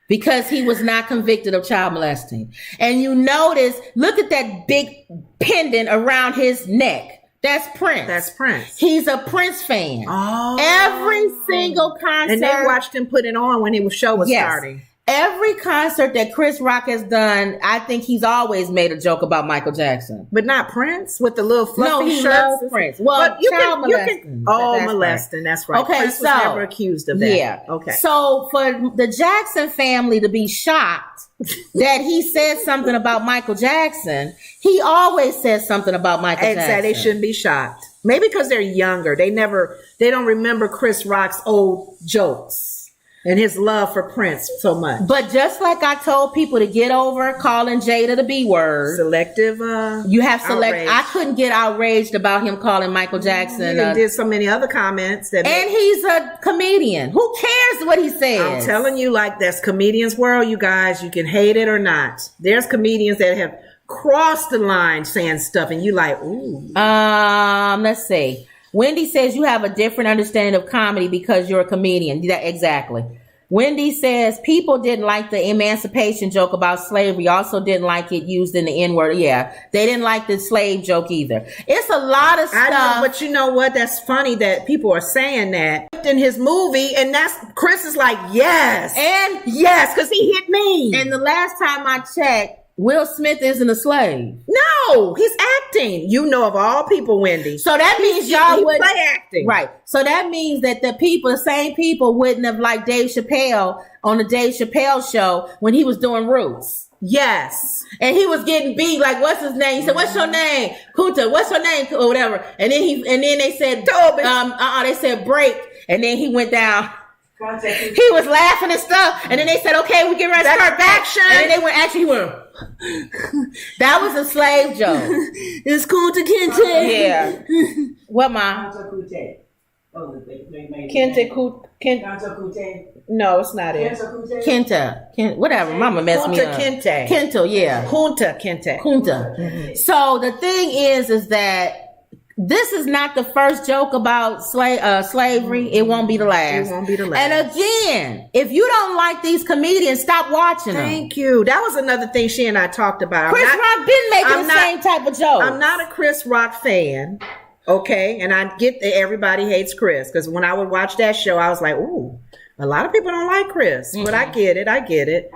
Because he was not convicted of child molesting. And you notice, look at that big pendant around his neck. That's Prince. He's a Prince fan. Oh. Every single concert. And they watched him put it on when his show was starting. Every concert that Chris Rock has done, I think he's always made a joke about Michael Jackson. But not Prince with the little fluffy shirts? No, he Prince. Well, child molesting. Molesting. That's right. Okay, Prince was never accused of that. Yeah. Okay. So for the Jackson family to be shocked that he said something about Michael Jackson, he always says something about Michael Jackson. They shouldn't be shocked. Maybe because they're younger. They don't remember Chris Rock's old jokes and his love for Prince so much. But just like I told people to get over calling Jada the B word. Selective you have outrage. I couldn't get outraged about him calling Michael Jackson. He did so many other comments and he's a comedian. Who cares what he says? I'm telling you, like, that's comedians' world, you guys. You can hate it or not. There's comedians that have crossed the line saying stuff and you like, ooh. Let's see. Wendy says you have a different understanding of comedy because you're a comedian. Exactly. Wendy says people didn't like the emancipation joke about slavery. Also didn't like it used in the N-word. Yeah, they didn't like the slave joke either. It's a lot of stuff. I know, but you know what? That's funny that people are saying that in his movie, and Chris is like, yes, and yes, because he hit me. And the last time I checked, Will Smith isn't a slave. No, he's acting. You know, of all people, Wendy. So that means y'all would play acting, right? So that means that the same people, wouldn't have liked Dave Chappelle on the Dave Chappelle show when he was doing Roots. Yes, and he was getting beat. Like, what's his name? He said, "What's your name, Kunta? What's your name?" or whatever. And then they said, they said break, and then he went down. He was laughing and stuff, and then they said, "Okay, we get ready to start action." And then they went. Actually, he went. That was a slave joke. It's Kunta Kinte. Yeah. What, Ma? Oh, they made Kente Kanto Kute. No, it's not it. Kanto Kute. Kenta, whatever. Mama messed me Kunta up. Kinte. Kento, yeah. Kunta Kinte. Kunta. So the thing is that this is not the first joke about slavery. It won't be the last. It won't be the last. And again, if you don't like these comedians, stop watching them. Thank you. That was another thing she and I talked about. Chris Rock been making the same type of jokes. I'm not a Chris Rock fan. Okay. And I get that everybody hates Chris. Because when I would watch that show, I was like, ooh, a lot of people don't like Chris. But I get it. I get it.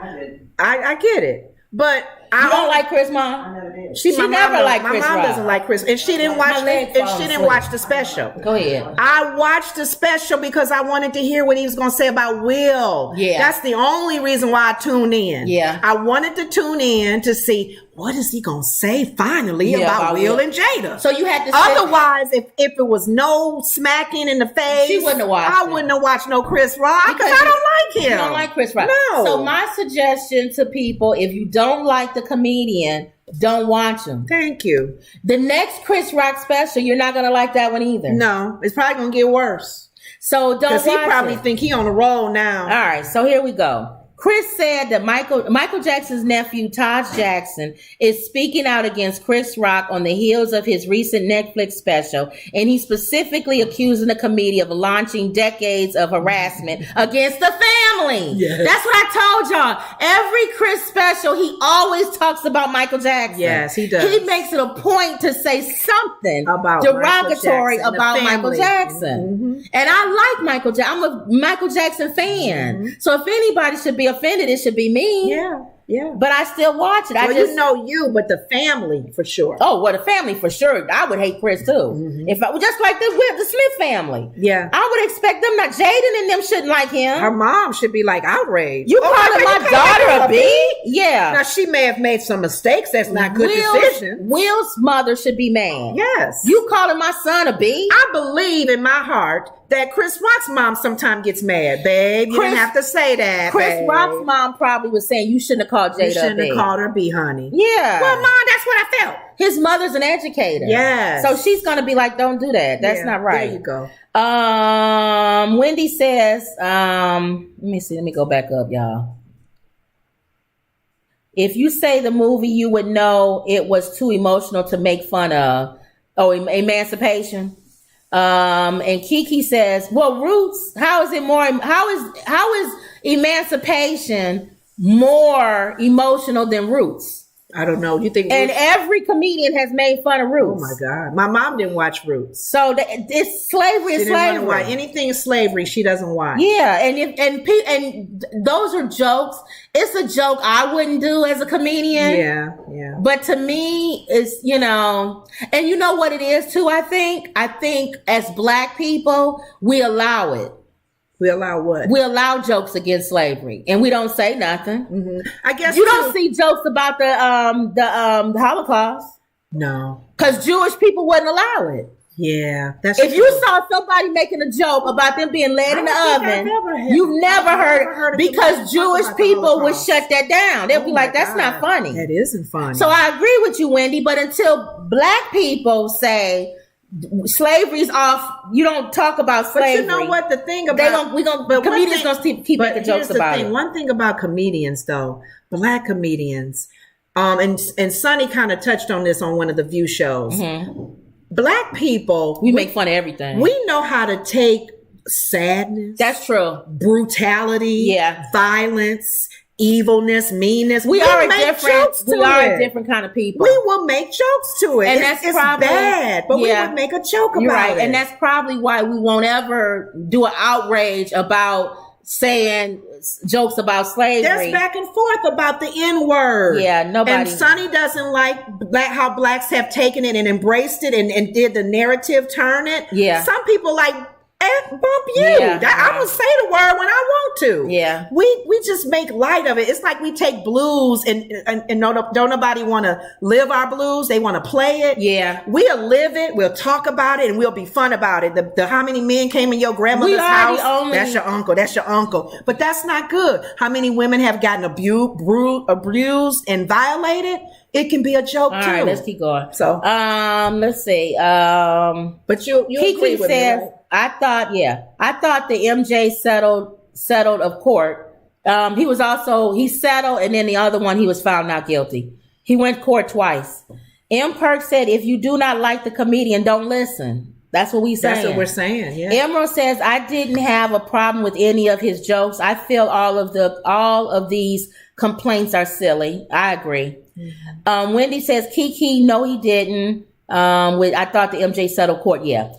I get it. But You don't like Chris, Mom? I never did. She never liked Chris My mom Rock. doesn't like Chris, and she didn't watch. legs And fall she didn't asleep. watch the special. Go ahead. I watched the special because I wanted to hear what he was going to say about Will. Yeah. That's the only reason why I tuned in. Yeah. I wanted to tune in to see what is he going to say finally about Will and Jada. So you had to. Otherwise, if it was no smacking in the face, She wouldn't have watched I it. wouldn't have watched no Chris Rock because Because I don't like him. You don't like Chris Rock. No. So my suggestion to people, if you don't like the comedian, don't watch him. Thank you. The next Chris Rock special, you're not gonna like that one either. No, it's probably going to get worse. So don't watch Because he probably it. think he on the roll now. All right, so here we go. Chris said that Michael Jackson's nephew, Taj Jackson, is speaking out against Chris Rock on the heels of his recent Netflix special, and he's specifically accusing the comedian of launching decades of harassment against the family. Yes. That's what I told y'all. Every Chris special, he always talks about Michael Jackson. Yes, he does. He makes it a point to say something About derogatory Michael Jackson, the about Michael family. Jackson. And I like Michael Jackson. I'm a Michael Jackson fan. So if anybody should be offended, it should be me. Yeah, yeah. But I still watch it. Well, you know you, but the family for sure. Oh, well, the family for sure. I would hate Chris too. If I just like the Smith family. Yeah. I would expect them not. Jaden and them shouldn't like him. Her mom should be like outraged. You calling you my calling daughter her a B? Yeah. Now she may have made some mistakes. That's not good decision. Will's mother should be mad. Yes. You calling my son a B? I believe in my heart that Chris Rock's mom sometimes gets mad, babe. You didn't have to say that. Chris babe. Rock's mom probably was saying you shouldn't have called You Jada a shouldn't B. have called her B, honey. Yeah. Well, mom, that's what I felt. His mother's an educator. Yes. So she's gonna be like, don't do that. That's Yeah, not right. There you go. Wendy says, let me see, let me go back up, y'all. If you say the movie, you would know it was too emotional to make fun of. Oh, Emancipation. And Kiki says, well, Roots, how is Emancipation more emotional than Roots? I don't know. You think? And Roots- every comedian has made fun of oh Roots. my God, my mom didn't watch Roots. So it's slavery She is didn't want to slavery. watch anything slavery. She doesn't watch. Yeah, and those are jokes. It's a joke I wouldn't do as a comedian. Yeah, yeah. But to me, it's, and you know what it is too, I think as Black people, we allow it. We allow what? We allow jokes against slavery, and we don't say nothing. I guess You don't see jokes about the Holocaust No. because Jewish people wouldn't allow it. Yeah, that's If you true. saw somebody making a joke about them being laid in the don't think oven, I've ever heard- you've never I've heard never heard it of because somebody Jewish talking about the people would Holocaust. shut that down. They'll be Oh like, my that's not God. funny. That isn't funny. So I agree with you, Wendy, but until Black people say slavery's off, you don't talk about but slavery. you know what? The thing about but one comedians thing- gonna keep but making jokes here's the about thing. it. One thing about comedians, though, Black comedians, and Sonny kind of touched on this on one of the View shows. Black people, We make fun of everything. we know how to take sadness, That's true. brutality, Yeah. violence, evilness, meanness. We are a make different. jokes We to are it. a different kind of people. We will make jokes to it. And it's that's probably- bad, but yeah. we would make a joke about You're right, it. and that's probably why we won't ever do an outrage about saying jokes about slavery. There's back and forth about the N word. Yeah, nobody- And Sonny doesn't like how blacks have taken it and embraced it and did the narrative turn it. Yeah. Some people like bump you. Yeah. I'm gonna say the word when I want to. Yeah. We just make light of it. It's like we take blues and don't nobody want to live our blues. They want to play it. Yeah. We'll live it. We'll talk about it and we'll be fun about it. The how many men came in your grandmother's We are house? the only- That's your uncle. That's your uncle. But that's not good. How many women have gotten abused and violated? It can be a joke All too. right, let's keep going. So, Let's see. but you Kiki agree with says, me, right? I thought the MJ settled of court. He settled, and then the other one he was found not guilty. He went court twice. M. Perk said, if you do not like the comedian, don't listen. That's what we saying. That's what we're saying. Yeah. Emerald says, I didn't have a problem with any of his jokes. I feel all of these complaints are silly. I agree. Mm-hmm. Wendy says, Kiki, no, he didn't. I thought the MJ settled court. Yeah.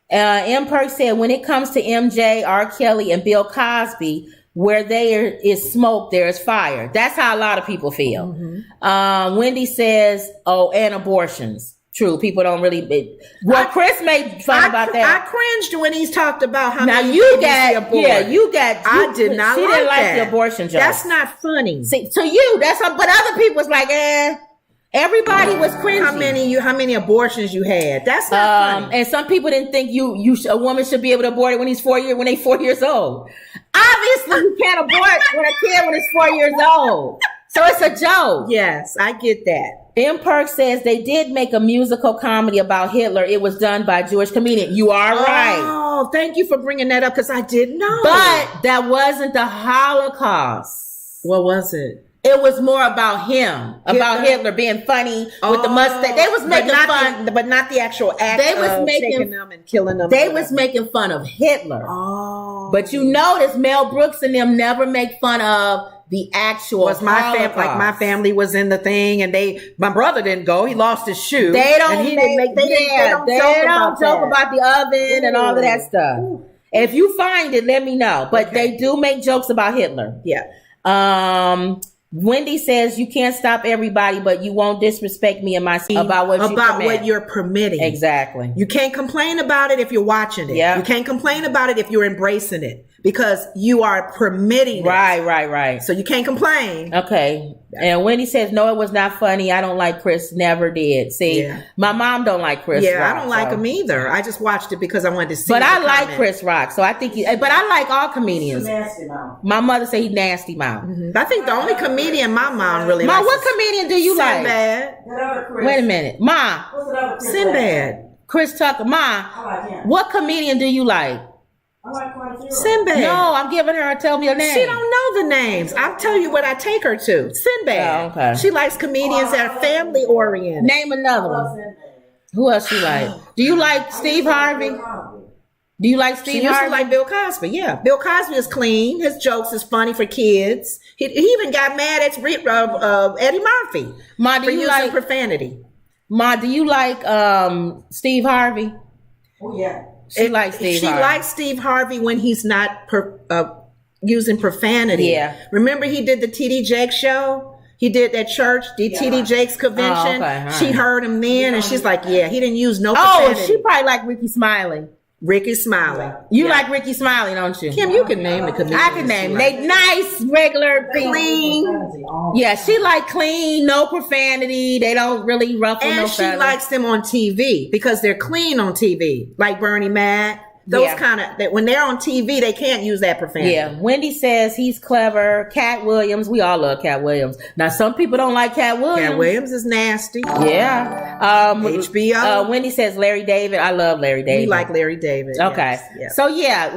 M. Perk said, when it comes to MJ, R. Kelly, and Bill Cosby, where there is smoke, there is fire. That's how a lot of people feel. Mm-hmm. Wendy says, and abortions. True, people don't really. Chris made fun about that. I cringed when he's talked about how now many you babies got. abort. Yeah, you got. I did not. She like didn't like that. the abortion joke. That's not funny. See, to you, that's but other people was like, Everybody was cringy. How many abortions you had? That's not funny. And some people didn't think a woman should be able to abort it when they 4 years old. Obviously, you can't abort when a kid when it's 4 years old. So it's a joke. Yes, I get that. M. Perk says they did make a musical comedy about Hitler. It was done by a Jewish comedian. You are right. Oh, thank you for bringing that up because I didn't know. But that wasn't the Holocaust. What was it? It was more about him, about Hitler being funny with the mustache. They was making fun, but not the actual act. They was taking them and killing them. They was making fun of Hitler. Oh, but you notice Mel Brooks and them never make fun of the actual. Was my family was in the thing, and my brother didn't go. He lost his shoe. They don't. They don't joke about the oven and all of that stuff. Ooh. If you find it, let me know. But they do make jokes about Hitler. Yeah. Wendy says you can't stop everybody, but you won't disrespect me and my about what you're permitting. Exactly. You can't complain about it if you're watching it. Yeah. You can't complain about it if you're embracing it because you are permitting it. Right. So you can't complain. Okay. And Wendy says, no, it was not funny. I don't like Chris. Never did. See, my mom don't like Chris Rock. I don't like him either. I just watched it because I wanted to see. But I like Chris Rock. So I think but I like all comedians. Nasty mouth. My mother said he nasty mouth. Mm-hmm. I think the only comedian my mom really likes. What comedian do you like? Sinbad. Wait a minute. Ma. What's the other Chris? Sinbad. Chris Tucker. Ma. I like him. What comedian do you like? I like quite a few. Sinbad. No, I'm giving her tell me her name. She don't know the names. I'll tell you what I take her to. Sinbad. Oh, okay. She likes comedians that are family oriented. Name another one. Who else you like? Do you like Steve Harvey? Do you like Steve She used Harvey? to like Bill Cosby. Yeah, Bill Cosby is clean. His jokes is funny for kids. He even got mad at Eddie Murphy for using profanity. Ma, do you like Steve Harvey? Oh yeah. She likes Steve Harvey. She likes Steve Harvey when he's not using profanity. Yeah. Remember he did the T.D. Jakes show? He did that church, the T.D. Jakes convention. Oh, okay. Right. She heard him then, and she's like, yeah, he didn't use no profanity. Oh, she probably like Ricky Smiley. Ricky Smiley. You like Ricky Smiley, don't you? Kim, you can name the comedians. I can name them. They nice, regular, clean. Yeah, she like clean, no profanity. They don't really ruffle no feathers. And she feathers. likes them on TV because they're clean on TV, like Bernie Mac. Those kind of, that when they're on TV, they can't use that profanity. Yeah. Wendy says he's clever. Cat Williams. We all love Cat Williams. Now, some people don't like Cat Williams. Cat Williams is nasty. Yeah. HBO. Wendy says Larry David. I love Larry David. We like Larry David. Okay. Yes. So,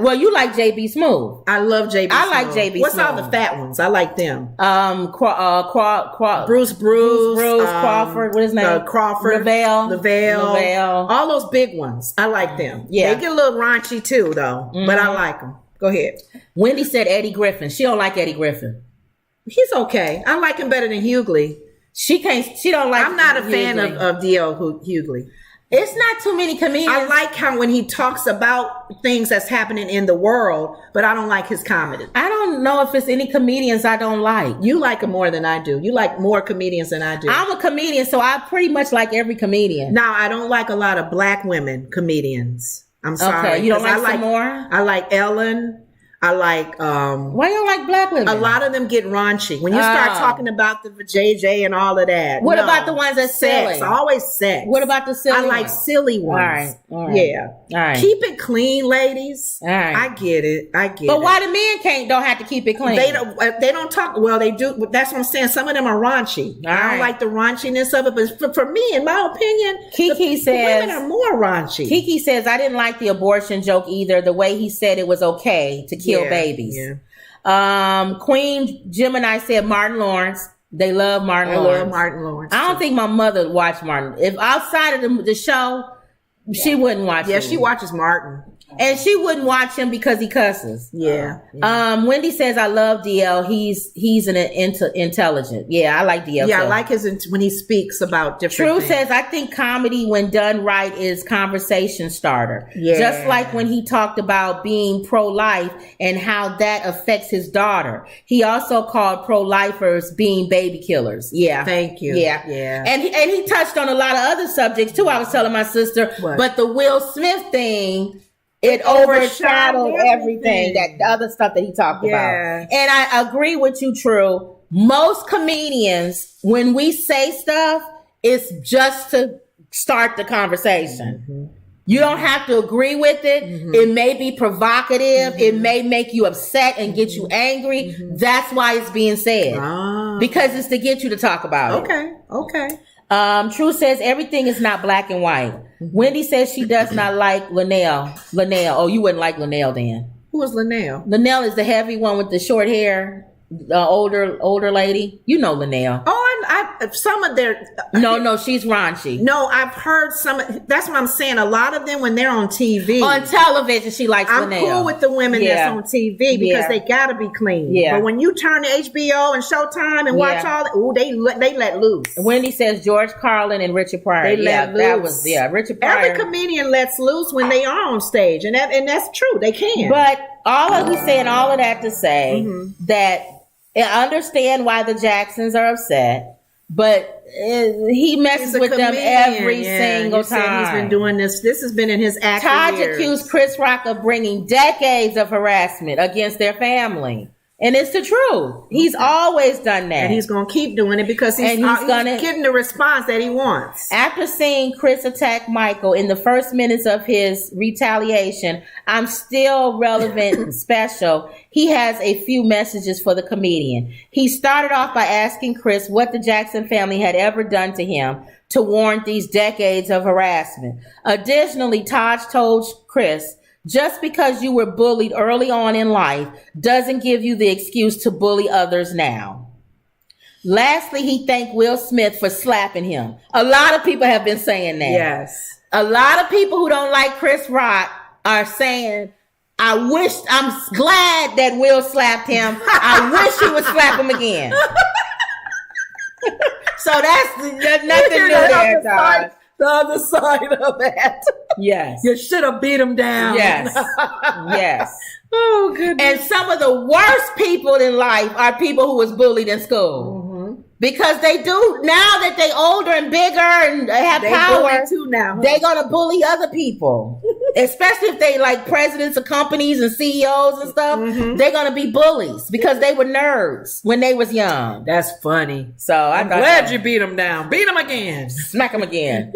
well, you like JB Smooth. I love JB Smooth. I like JB What's Smooth. all the fat ones? I like them. Bruce Crawford. What is his name? Crawford. Lavelle. All those big ones. I like them. Yeah. They get a little raunchy too, though. Mm-hmm. But I like them. Go ahead. Wendy said Eddie Griffin. She don't like Eddie Griffin. He's okay. I like him better than Hughley. She don't like. I'm not a fan of D.L. Hughley. It's not too many comedians. I like how when he talks about things that's happening in the world, but I don't like his comedy. I don't know if it's any comedians I don't like. You like him more than I do. You like more comedians than I do. I'm a comedian, so I pretty much like every comedian. Now, I don't like a lot of black women comedians. I'm sorry. Okay, you don't like some more? I like Ellen. I like Why you don't like black women? a lot of them get raunchy when you start talking about the JJ and all of that. What No. about the ones that sex? silly? Always sex. What about the silly I like ones? silly ones. All right. Yeah. All right. Keep it clean, ladies. All right. I get it. But why the men don't have to keep it clean? They don't talk. Well, they do. That's what I'm saying. Some of them are raunchy. I right. don't like the raunchiness of it, but for me, in my opinion, Kiki the says women are more raunchy. Kiki says I didn't like the abortion joke either. The way he said it was okay to kill Yeah, babies. yeah. Queen Gemini said Martin Lawrence. They love Martin I Lawrence. love Martin Lawrence. I don't too. think my mother watched Martin. If outside of the show, she wouldn't watch Yeah, him. she watches Martin. And she wouldn't watch him because he cusses. Yeah. Wendy says I love DL. He's an intelligent. Yeah, I like DL. Yeah, too. I like when he speaks about different True things. says I think comedy, when done right, is conversation starter. Yeah. Just like when he talked about being pro-life and how that affects his daughter. He also called pro-lifers being baby killers. Yeah. Thank you. Yeah. Yeah. And he touched on a lot of other subjects too. I was telling my sister, What? but the Will Smith thing, it overshadowed everything, that the other stuff that he talked Yeah. about. And I agree with you, True. Most comedians, when we say stuff, it's just to start the conversation. Mm-hmm. You don't have to agree with it. It may be provocative. It may make you upset and get you angry. That's why it's being said. Ah. Because it's to get you to talk about it. Okay. True says everything is not black and white. Wendy says she does not like Linnell. Oh, you wouldn't like Linnell then. Who was Linnell? Linnell is the heavy one with the short hair, the older lady. You know Linnell. Oh, some of their No, she's raunchy. No, I've heard some. That's what I'm saying. A lot of them, when they're on TV, On television, she likes I'm Linnell. cool with the women Yeah. that's on TV because Yeah. they gotta be clean. Yeah. But when you turn to HBO and Showtime and watch Yeah. all that, ooh, they let loose. Wendy says George Carlin and Richard Pryor. They yeah, let that loose. was Richard Pryor. Every comedian lets loose when they are on stage, and that's true. They can. But he's saying all of that to say Mm-hmm. that I understand why the Jacksons are upset, but he messes He's a with them comedian. every Yeah, single you said time. he's been doing this. This has been in his acting Taj years. accused Chris Rock of bringing decades of harassment against their family. And it's the truth. He's always done that. and he's going to keep doing it because he's getting the response that he wants. After seeing Chris attack Michael in the first minutes of his retaliation, I'm still relevant special. He has a few messages for the comedian. He started off by asking Chris what the Jackson family had ever done to him to warrant these decades of harassment. Additionally, Taj told Chris, just because you were bullied early on in life doesn't give you the excuse to bully others now. Lastly, he thanked Will Smith for slapping him. A lot of people have been saying that. Yes. A lot of people who don't like Chris Rock are saying, I'm glad that Will slapped him. I wish he would slap him again. So that's nothing new there, Todd. The other side of that. Yes. You should have beat him down. Yes. Yes. Oh, goodness. And some of the worst people in life are people who was bullied in school. Because they do, now that they older and bigger and have They power, bully too now, huh? they're going to bully other people. Especially if they like presidents of companies and CEOs and stuff. They're going to be bullies because they were nerds when they was young. That's funny. So I'm Glad you beat him down. Beat him again. Smack him again.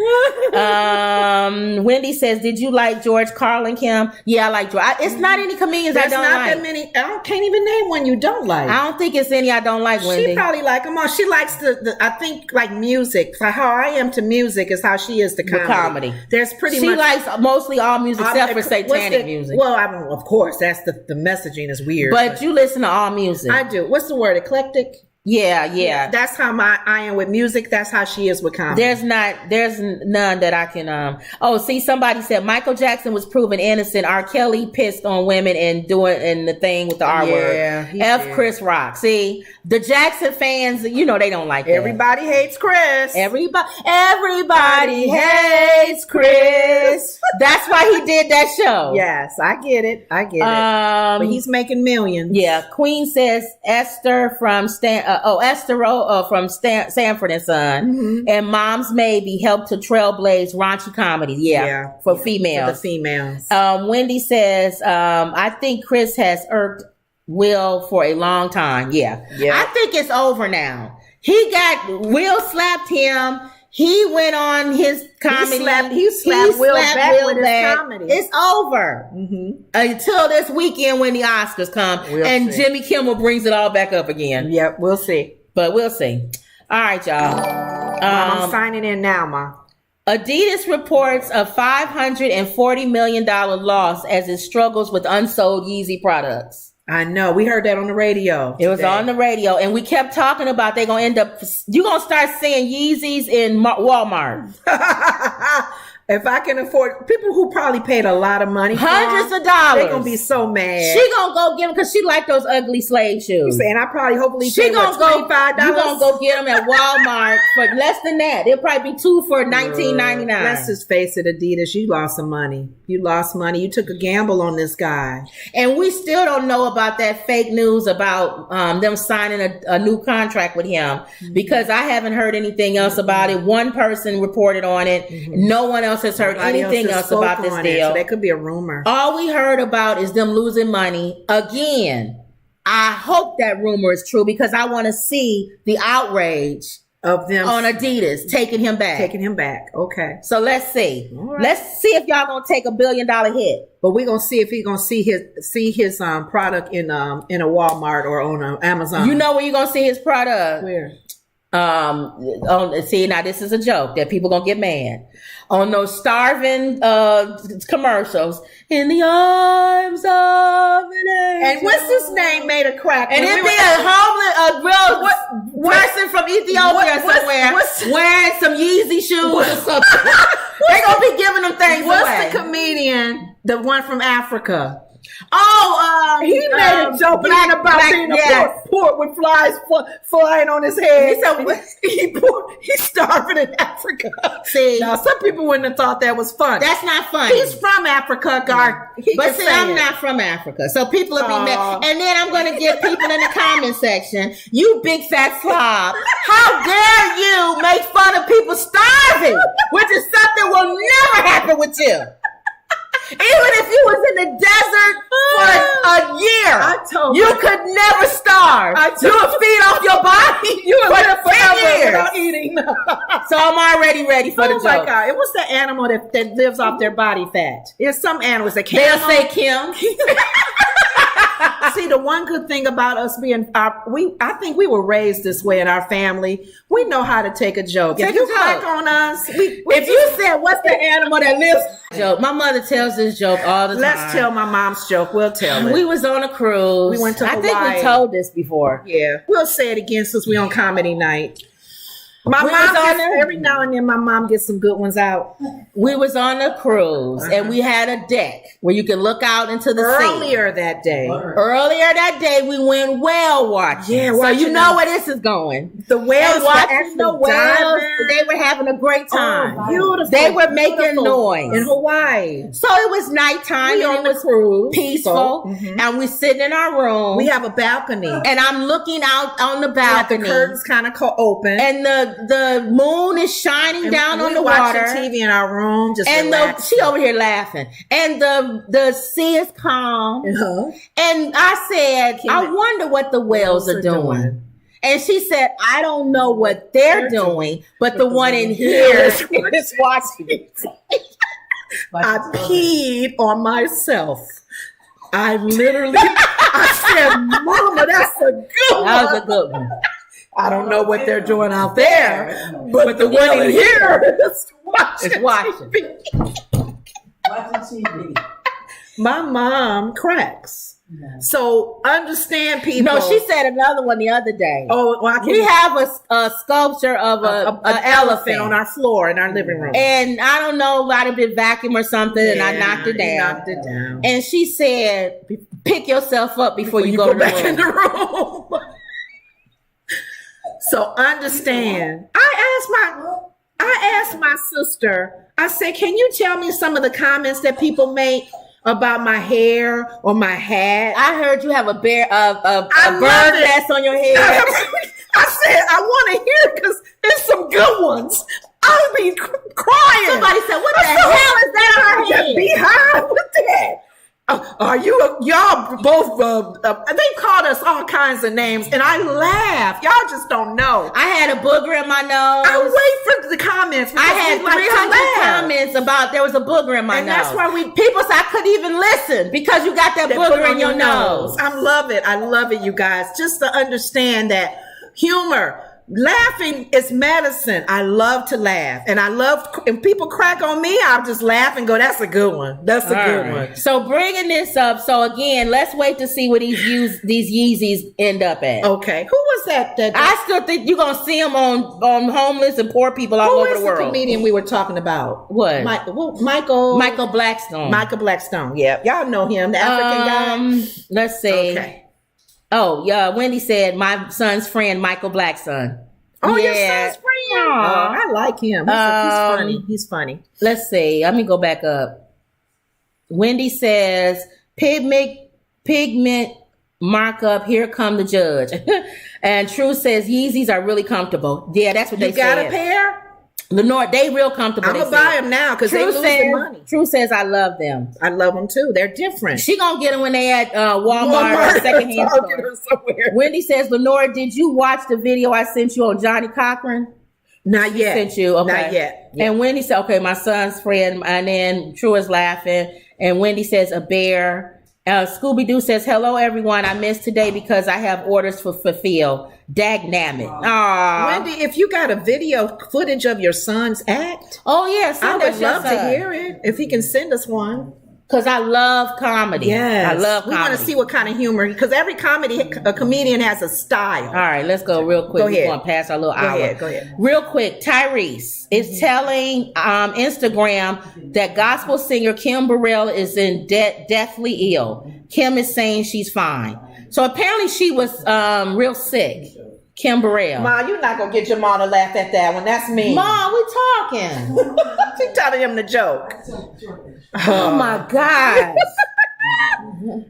Wendy says, did you like George Carlin, Kim? Yeah, I like George. It's not any comedians There's I don't not like. that many. Can't even name one you don't like. I don't think it's any I don't like, Wendy. She probably like them all. She likes the I think like music. So how I am to music is how she is to comedy. There's pretty she much. likes mostly all music except for what's satanic music. Well, I don't, of course, that's the messaging is weird. But you listen to all music. I do. What's the word? Eclectic? Yeah. That's how I am with music. That's how she is with comedy. There's none that I can, see, somebody said Michael Jackson was proven innocent. R. Kelly pissed on women and doing the thing with the R word. he F did. Chris Rock. See, the Jackson fans, they don't like that. Everybody hates Chris. Everybody hates Chris. That's why he did that show. Yes, I get it. But he's making millions. Yeah. Queen says Esther from from Sanford and Son, and Mom's Maybe helped to trailblaze raunchy comedies. For females. For the females. Wendy says, I think Chris has irked Will for a long time. I think it's over now. Will slapped him. He went on his comedy. He slapped Will back with his comedy. It's over until this weekend when the Oscars come and see. Jimmy Kimmel brings it all back up again. Yep, we'll see. But we'll see. All right, y'all. I'm signing in now, Ma. Adidas reports a $540 million loss as it struggles with unsold Yeezy products. I know. We heard that on the radio. It was on the radio, and we kept talking about they're going to end up, you're going to start seeing Yeezys in Walmart. If I can afford, people who probably paid a lot of money, hundreds of dollars, they're gonna be so mad. She gonna go get them because she like those ugly slave shoes. And I probably, hopefully, she gonna go. $25. You gonna go get them at Walmart for less than that. They'll probably be 2 for $19.99. Let's just face it, Adidas, you lost some money. You lost money. You took a gamble on this guy, and we still don't know about that fake news about them signing a new contract with him because I haven't heard anything else about it. One person reported on it. No one else has heard anything else about this deal. So that could be a rumor. All we heard about is them losing money again. I hope that rumor is true because I want to see the outrage of them on Adidas taking him back. Okay. So let's see. Right. Let's see if y'all gonna take $1 billion hit. But we're gonna see if he's gonna see his product in a Walmart or on Amazon. You know where you're gonna see his product? Where? See, now this is a joke that people gonna get mad on those starving commercials. In the arms of an angel. And what's his name made a crack? And it'd be a real person from Ethiopia somewhere wearing some Yeezy shoes or something. They gonna be giving them things What's away. the comedian? The one from Africa. He made a joke about being a port with flies flying on his head. He's starving in Africa. See, now some people wouldn't have thought that was funny. That's not funny. He's from Africa, but see, I'm not from Africa, so people will be mad. And then I'm going to get people in the comment section. You big fat slob! How dare you make fun of people starving, which is something will never happen with you. Even if you was in the desert for a year, you could never starve. You would feed off your body. You would live forever without eating. So I'm already ready for the joke. Oh my God. It was the animal that lives off their body fat. There's some animals that can't. They'll say Kim. See, the one good thing about us being, I think we were raised this way in our family. We know how to take a joke. If you crack on us, if you said, what's the animal that lives? Joke. My mother tells this joke all the time. Let's tell my mom's joke. We'll tell it. We was on a cruise. We went to Hawaii. I think we told this before. Yeah. We'll say it again since we're on comedy night. My mom every now and then my mom gets some good ones out. We was on a cruise and we had a deck where you can look out into the sea. Earlier that day we went whale watching. Yeah, so you know where this is going. The whales watching the whales. They were having a great time. Oh, beautiful. They were making noise in Hawaii. So it was nighttime and it was peaceful. And we sitting in our room. We have a balcony. And I'm looking out on the balcony. The curtains kind of open. And the moon is shining down on the water. Watching TV in our room, just she over here laughing, and the sea is calm. And I said, I wonder what the whales are doing. And she said, I don't know what they're doing, but the one in here is watching it. I peed on myself. I literally, I said, Mama, that's a good one. That was a good one. I don't know what they're doing out there, but the one in here is watching. Watching TV. My mom cracks. So understand people. No, she said another one the other day. Oh, well, we have a sculpture of an elephant on our floor in our living room. And I don't know, might have been vacuum or something, and I knocked it down. And she said, pick yourself up before you go back in the room. So understand. I asked my sister, I said, can you tell me some of the comments that people make about my hair or my hat? I heard you have a bird nest on your head. I said, I want to hear it because there's some good ones. I'll be crying. Somebody said, what the hell is that on her head? Behind with that. Are you y'all both? They called us all kinds of names, and I laugh. Y'all just don't know. I had a booger in my nose. I wait for the comments. I had 300 comments about there was a booger in my and nose. that's why people said I couldn't even listen because you got that booger in your nose. I love it. I love it, you guys. Just to understand that humor. Laughing is medicine. I love to laugh, and I love. If people crack on me, I'll just laugh and go, "That's a good one. That's a good one." So bringing this up. So again, let's wait to see where these Yeezys end up at. Okay, who was that? I still think you're gonna see them on homeless and poor people all over the world. Who is the comedian we were talking about? What? Michael Blackstone. Michael Blackstone. Yeah, y'all know him, the African guy. Let's see. Okay. Oh, yeah. Wendy said my son's friend, Michael Blackson. Oh, yeah. Your son's friend. Oh, I like him. He's funny. He's funny. Let's see. Let me go back up. Wendy says, pigment markup. Here come the judge. And True says, Yeezys are really comfortable. Yeah, that's what they said. You got a pair? Lenore, they real comfortable. I'm going to buy them now because they lose their money. True says, I love them. I love them too. They're different. She going to get them when they at Walmart or secondhand store. Wendy says, Lenore, did you watch the video I sent you on Johnny Cochran? Not yet. Sent you. Okay. Not yet. And Wendy said, okay, my son's friend. And then True is laughing. And Wendy says, a bear. Scooby-Doo says, hello, everyone. I missed today because I have orders for fulfill. Dagnammit. Aww. Wendy, if you got a video footage of your son's act, oh, yeah, I would love to hear it. If he can send us one. Because I love comedy. Yes. I love comedy. We want to see what kind of humor, because every comedian has a style. All right, let's go real quick. Go ahead. We're going to pass our little hour. Go ahead. Real quick, Tyrese is telling Instagram that gospel singer Kim Burrell is deathly ill. Kim is saying she's fine. So apparently she was real sick. Kim Burrell. Ma, you're not going to get your mom to laugh at that one. That's me. Ma, we talking. She telling him the joke. Oh my gosh.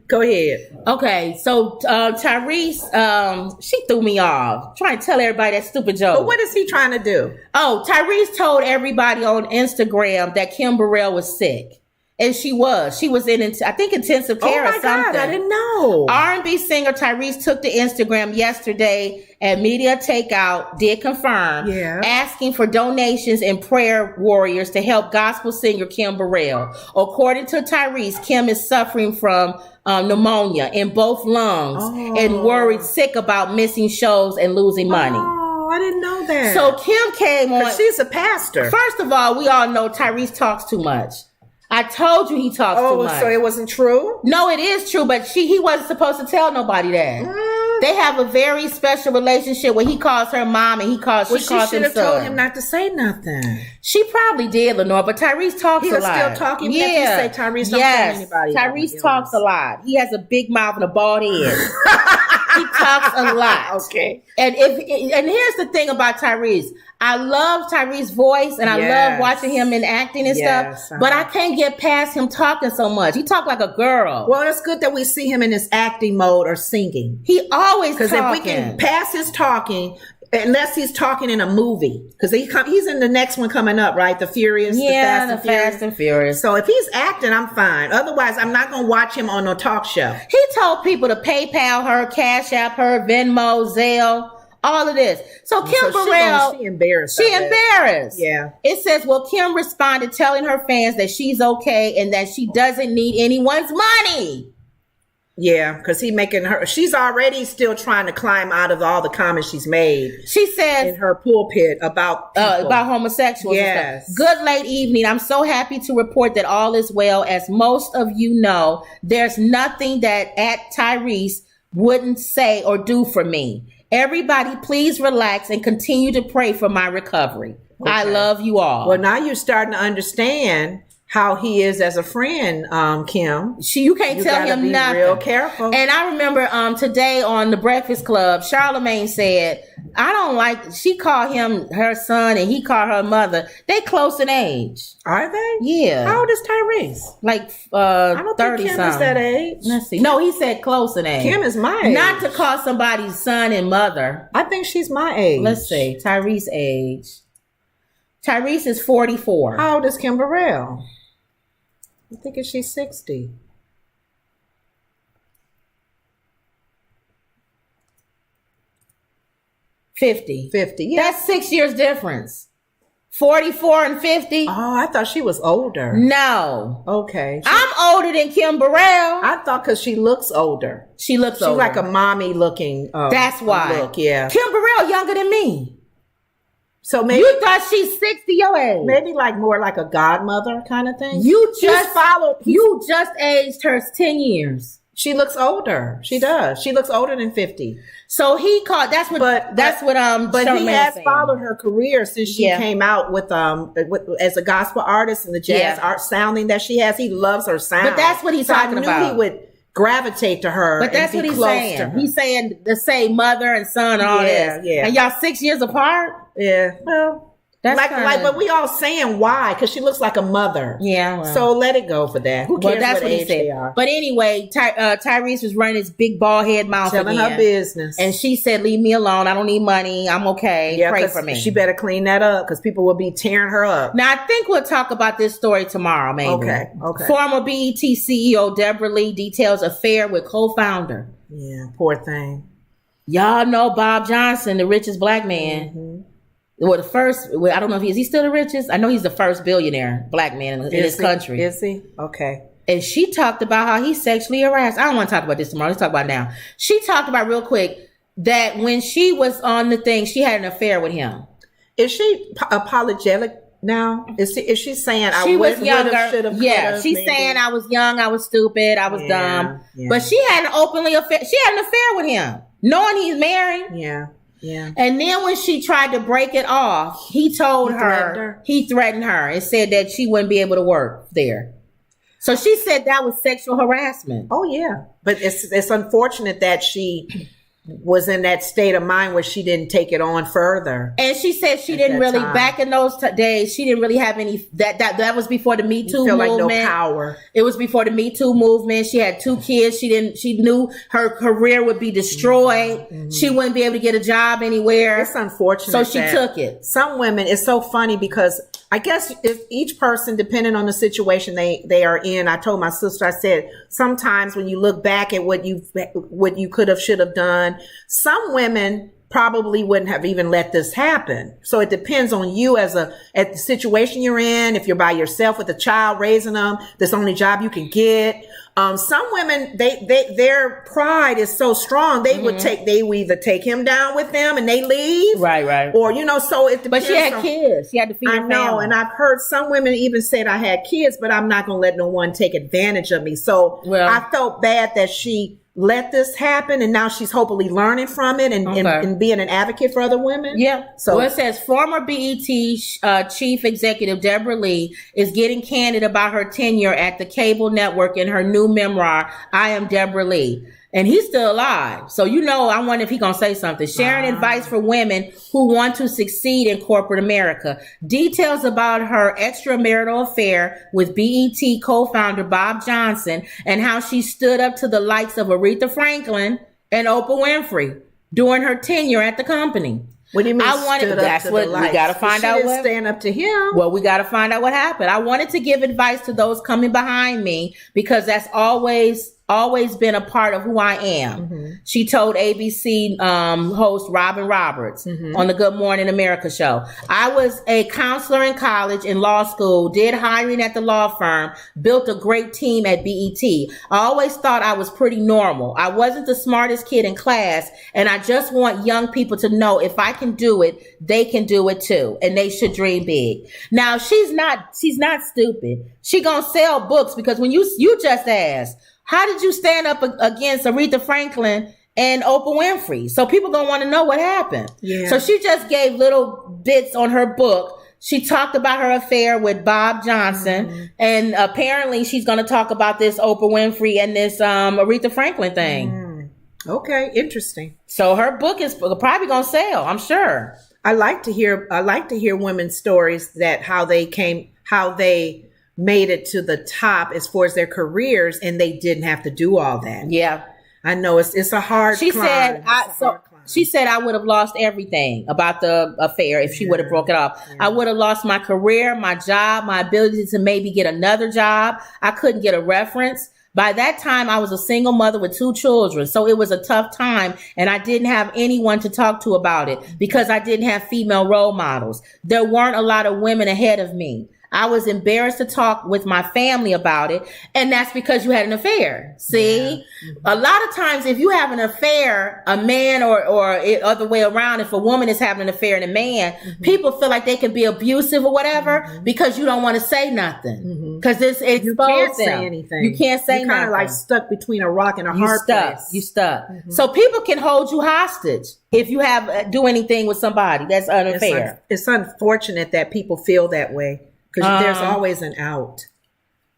Go ahead. Okay, so Tyrese, she threw me off. Trying to tell everybody that stupid joke. But what is he trying to do? Oh, Tyrese told everybody on Instagram that Kim Burrell was sick. And she was in, I think, intensive care or something. God, I didn't know. R&B singer Tyrese took to Instagram yesterday and Media Takeout did confirm, asking for donations and prayer warriors to help gospel singer Kim Burrell. According to Tyrese, Kim is suffering from pneumonia in both lungs and worried sick about missing shows and losing money. Oh, I didn't know that. So Kim came on. She's a pastor. First of all, we all know Tyrese talks too much. I told you he talks too much. Oh, so it wasn't true? No, it is true, but he wasn't supposed to tell nobody that. They have a very special relationship where he calls her mom and she calls him son. She should have told him not to say nothing. She probably did, Lenore, but Tyrese talks a lot. He's still talking? Yeah. If you say Tyrese don't tell anybody. Tyrese talks a lot. He has a big mouth and a bald head. He talks a lot. Okay. And here's the thing about Tyrese. I love Tyrese's voice and I love watching him in acting and stuff, but I can't get past him talking so much. He talks like a girl. Well, it's good that we see him in his acting mode or singing. He always talking. Because if we can pass his talking, unless he's talking in a movie, because he's in the next one coming up, right? The Furious, the Fast and Furious. So if he's acting, I'm fine. Otherwise, I'm not going to watch him on a talk show. He told people to PayPal her, Cash App her, Venmo, Zelle, all of this. So Kim Burrell, she embarrassed. Yeah. It says, well, Kim responded telling her fans that she's okay and that she doesn't need anyone's money. Yeah, because she's already still trying to climb out of all the comments she's made. She says in her pulpit about homosexuals. Yes. And stuff. Good late evening. I'm so happy to report that all is well. As most of you know, there's nothing that Tyrese wouldn't say or do for me. Everybody, please relax and continue to pray for my recovery. Okay. I love you all. Well, now you're starting to understand how he is as a friend, Kim. You can't tell gotta him be nothing. real careful. And I remember today on the Breakfast Club, Charlamagne said, I don't like, she called him her son and he called her mother. They close in age. Are they? Yeah. How old is Tyrese? Like I don't 30 think Kim something. is that age. Let's see. No, he said close in age. Kim is my age. Not to call somebody's son and mother. I think she's my age. Let's see. Tyrese age. Tyrese is 44. How old is Kim Burrell? I think she's 60. $50. 50. Yeah. That's 6 years difference. 44 and 50. Oh, I thought she was older. No. Okay. I'm older than Kim Burrell. I thought because she looks older. She looks She's older. like a mommy looking. That's why. Look, yeah. Kim Burrell younger than me. So maybe You thought she's 60 your age. maybe like more like a godmother kind of thing. You She's just followed. You just aged her 10 years. She looks older. She does. She looks older than 50. So he called. That's what. But But he he has saying. followed her career since she Yeah. came out with as a gospel artist and the jazz Yeah. art sounding that she has. He loves her sound. But that's what he's so talking I knew about. he would gravitate to her. But that's and be what he's close saying. to her. He's saying the same mother and son and all Yeah, this. yeah. And y'all 6 years apart. Yeah. Well, That's but we all saying why? Because she looks like a mother. Yeah. well. So let it go for that. Who cares Well, that's what he age they said. are? But anyway, Tyrese was running his big bald head mouth Telling again. her business. And she said, leave me alone. I don't need money. I'm okay. yeah, Pray 'cause for me. she better clean that up because people will be tearing her up. Now, I think we'll talk about this story tomorrow, maybe. Okay. Former BET CEO Deborah Lee details affair with co-founder. Yeah, poor thing. Y'all know Bob Johnson, the richest black man. Mm-hmm. Well, I don't know if is he still the richest? I know he's the first billionaire black man in this country. Is he? Okay. And she talked about how he sexually harassed. I don't want to talk about this tomorrow. Let's talk about it now. She talked about real quick that when she was on the thing, she had an affair with him. Is she apologetic now? Is she saying She I was would younger. have Yeah, she's saying I was young, I was stupid, I was dumb. Yeah. But she had an affair with him, knowing he's married. Yeah. Yeah. And then when she tried to break it off, he told he threatened her and said that she wouldn't be able to work there. So she said that was sexual harassment. Oh yeah. But it's unfortunate that she was in that state of mind where she didn't take it on further. And she said she didn't really, back in those days, she didn't really have any, that was before the Me Too movement. Like no power. It was before the Me Too movement. She had 2 kids. She knew her career would be destroyed. Mm-hmm. She wouldn't be able to get a job anywhere. It's unfortunate. So she took it. Some women, it's so funny because I guess if each person, depending on the situation they are in, I told my sister, I said, sometimes when you look back at what you could have, should have done, some women probably wouldn't have even let this happen. So it depends on you at the situation you're in. If you're by yourself with a child, raising them, that's the only job you can get. Some women, their pride is so strong, they will either take him down with them and they leave. Right. Or, so it depends. But she had kids. She had to feed her family. I know. And I've heard some women even said I had kids, but I'm not going to let no one take advantage of me. So I felt bad that she let this happen, and now she's hopefully learning from it and being an advocate for other women. Yeah. So it says former BET chief executive Deborah Lee is getting candid about her tenure at the cable network in her new memoir, I Am Deborah Lee. And he's still alive. So, I wonder if he's going to say something. Sharing advice for women who want to succeed in corporate America. Details about her extramarital affair with BET co-founder Bob Johnson and how she stood up to the likes of Aretha Franklin and Oprah Winfrey during her tenure at the company. What do you mean? That's what we got to find out. She didn't stand up to him. Well, we got to find out what happened. I wanted to give advice to those coming behind me because that's always been a part of who I am. Mm-hmm. She told ABC host Robin Roberts on the Good Morning America show. I was a counselor in college and law school, did hiring at the law firm, built a great team at BET. I always thought I was pretty normal. I wasn't the smartest kid in class, and I just want young people to know if I can do it, they can do it too, and they should dream big. Now, she's not stupid. She gonna sell books because when you just asked, how did you stand up against Aretha Franklin and Oprah Winfrey? So people gonna want to know what happened. Yeah. So she just gave little bits on her book She talked about her affair with Bob Johnson, and apparently she's going to talk about this Oprah Winfrey and this Aretha Franklin thing. Okay, interesting. So her book is probably going to sell, I'm sure. I like to hear women's stories that how they made it to the top as far as their careers, and they didn't have to do all that. Yeah. I know it's a hard She climb. She said I would have lost everything about the affair if she would have broke it off. Yeah. I would have lost my career, my job, my ability to maybe get another job. I couldn't get a reference. By that time, I was a single mother with 2 children. So it was a tough time, and I didn't have anyone to talk to about it because I didn't have female role models. There weren't a lot of women ahead of me. I was embarrassed to talk with my family about it. And that's because you had an affair. See, a lot of times if you have an affair, a man or other way around, if a woman is having an affair and a man, people feel like they can be abusive or whatever because you don't want to say nothing. Because it's you can't say anything. You can't say nothing. You're kind of like stuck between a rock and a hard place. You stuck. So people can hold you hostage if you do anything with somebody that's an affair. It's unfortunate that people feel that way. Because there's always an out.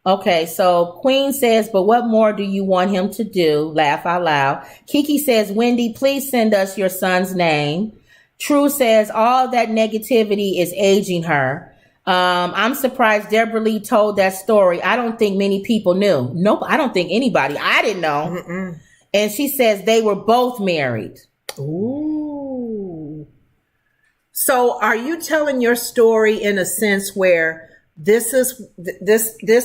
Okay, so Queen says, but what more do you want him to do? Laugh out loud. Kiki says, Wendy, please send us your son's name. True says, all that negativity is aging her. I'm surprised Deborah Lee told that story. I don't think many people knew. Nope, I don't think anybody. I didn't know. And she says they were both married. Ooh. So are you telling your story in a sense where this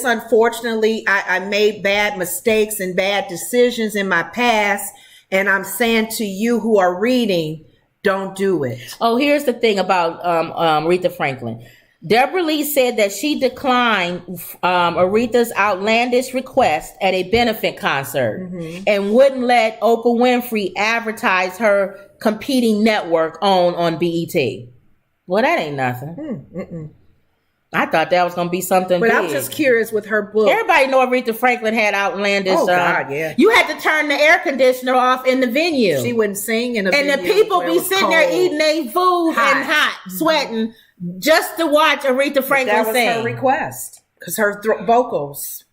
unfortunately, I made bad mistakes and bad decisions in my past, and I'm saying to you who are reading, don't do it. Oh, here's the thing about Aretha Franklin. Deborah Lee said that she declined Aretha's outlandish request at a benefit concert and wouldn't let Oprah Winfrey advertise her competing network on BET. Well, that ain't nothing. I thought that was going to be something But big. I'm just curious with her book. Everybody know Aretha Franklin had outlandish. Oh, God, yeah. You had to turn the air conditioner off in the venue. She wouldn't sing in a venue. And the people be sitting there eating their food and hot, sweating, just to watch Aretha Franklin sing. That was her request. Because her vocals.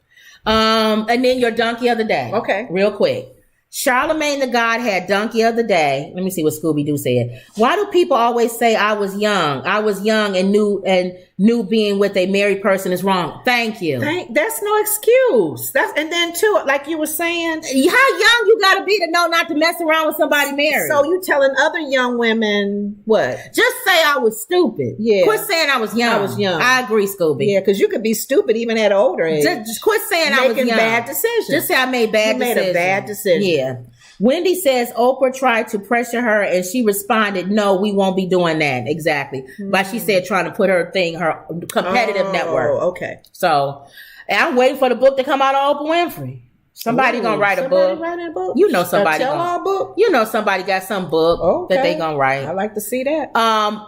And then your donkey of the day. Okay. Real quick. Charlemagne the God had donkey of the day. Let me see what Scooby-Doo said. Why do people always say I was young and knew being with a married person is wrong? Thank you. That's no excuse. And then too, like you were saying, how young you gotta be to know not to mess around with somebody married. So you telling other young women what? Just say I was stupid. Yeah. Quit saying I was young. I agree, Scooby. Yeah, because you could be stupid even at an older age. Just quit saying I was young. Making bad decisions. Just say I made bad decisions. You made a bad decision. Yeah. Wendy says Oprah tried to pressure her and she responded, no, we won't be doing that. Exactly. But she said trying to put her competitive network. Okay. So I'm waiting for the book to come out on Oprah Winfrey. Somebody gonna write a book. Writing a book. You know somebody. A tell-all book. You know somebody got some book that they gonna write. I like to see that.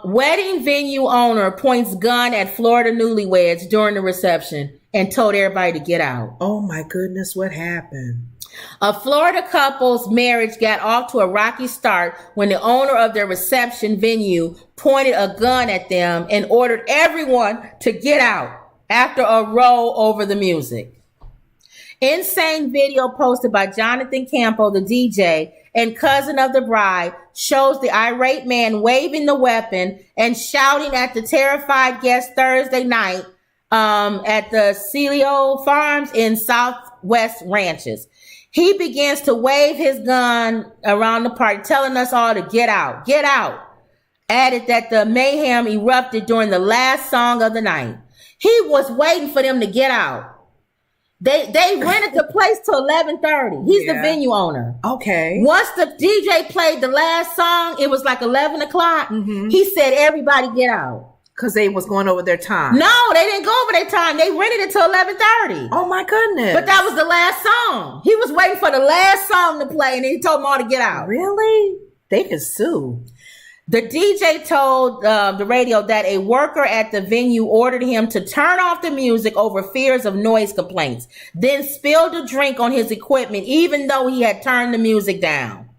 Wedding venue owner points gun at Florida newlyweds during the reception and told everybody to get out. Oh my goodness, what happened? A Florida couple's marriage got off to a rocky start when the owner of their reception venue pointed a gun at them and ordered everyone to get out after a row over the music. Insane video posted by Jonathan Campo, the DJ, and cousin of the bride, shows the irate man waving the weapon and shouting at the terrified guests Thursday night at the Celio Farms in Southwest Ranches. He begins to wave his gun around the party, telling us all to get out, get out. Added that the mayhem erupted during the last song of the night. He was waiting for them to get out. They rented the place till 11:30. He's the venue owner. Okay. Once the DJ played the last song, it was like 11 o'clock. He said, everybody get out. Because they was going over their time. No, they didn't go over their time. They rented it till 11:30. Oh my goodness. But that was the last song. He was waiting for the last song to play and he told them all to get out. Really? They could sue. The DJ told the radio that a worker at the venue ordered him to turn off the music over fears of noise complaints, then spilled a drink on his equipment even though he had turned the music down.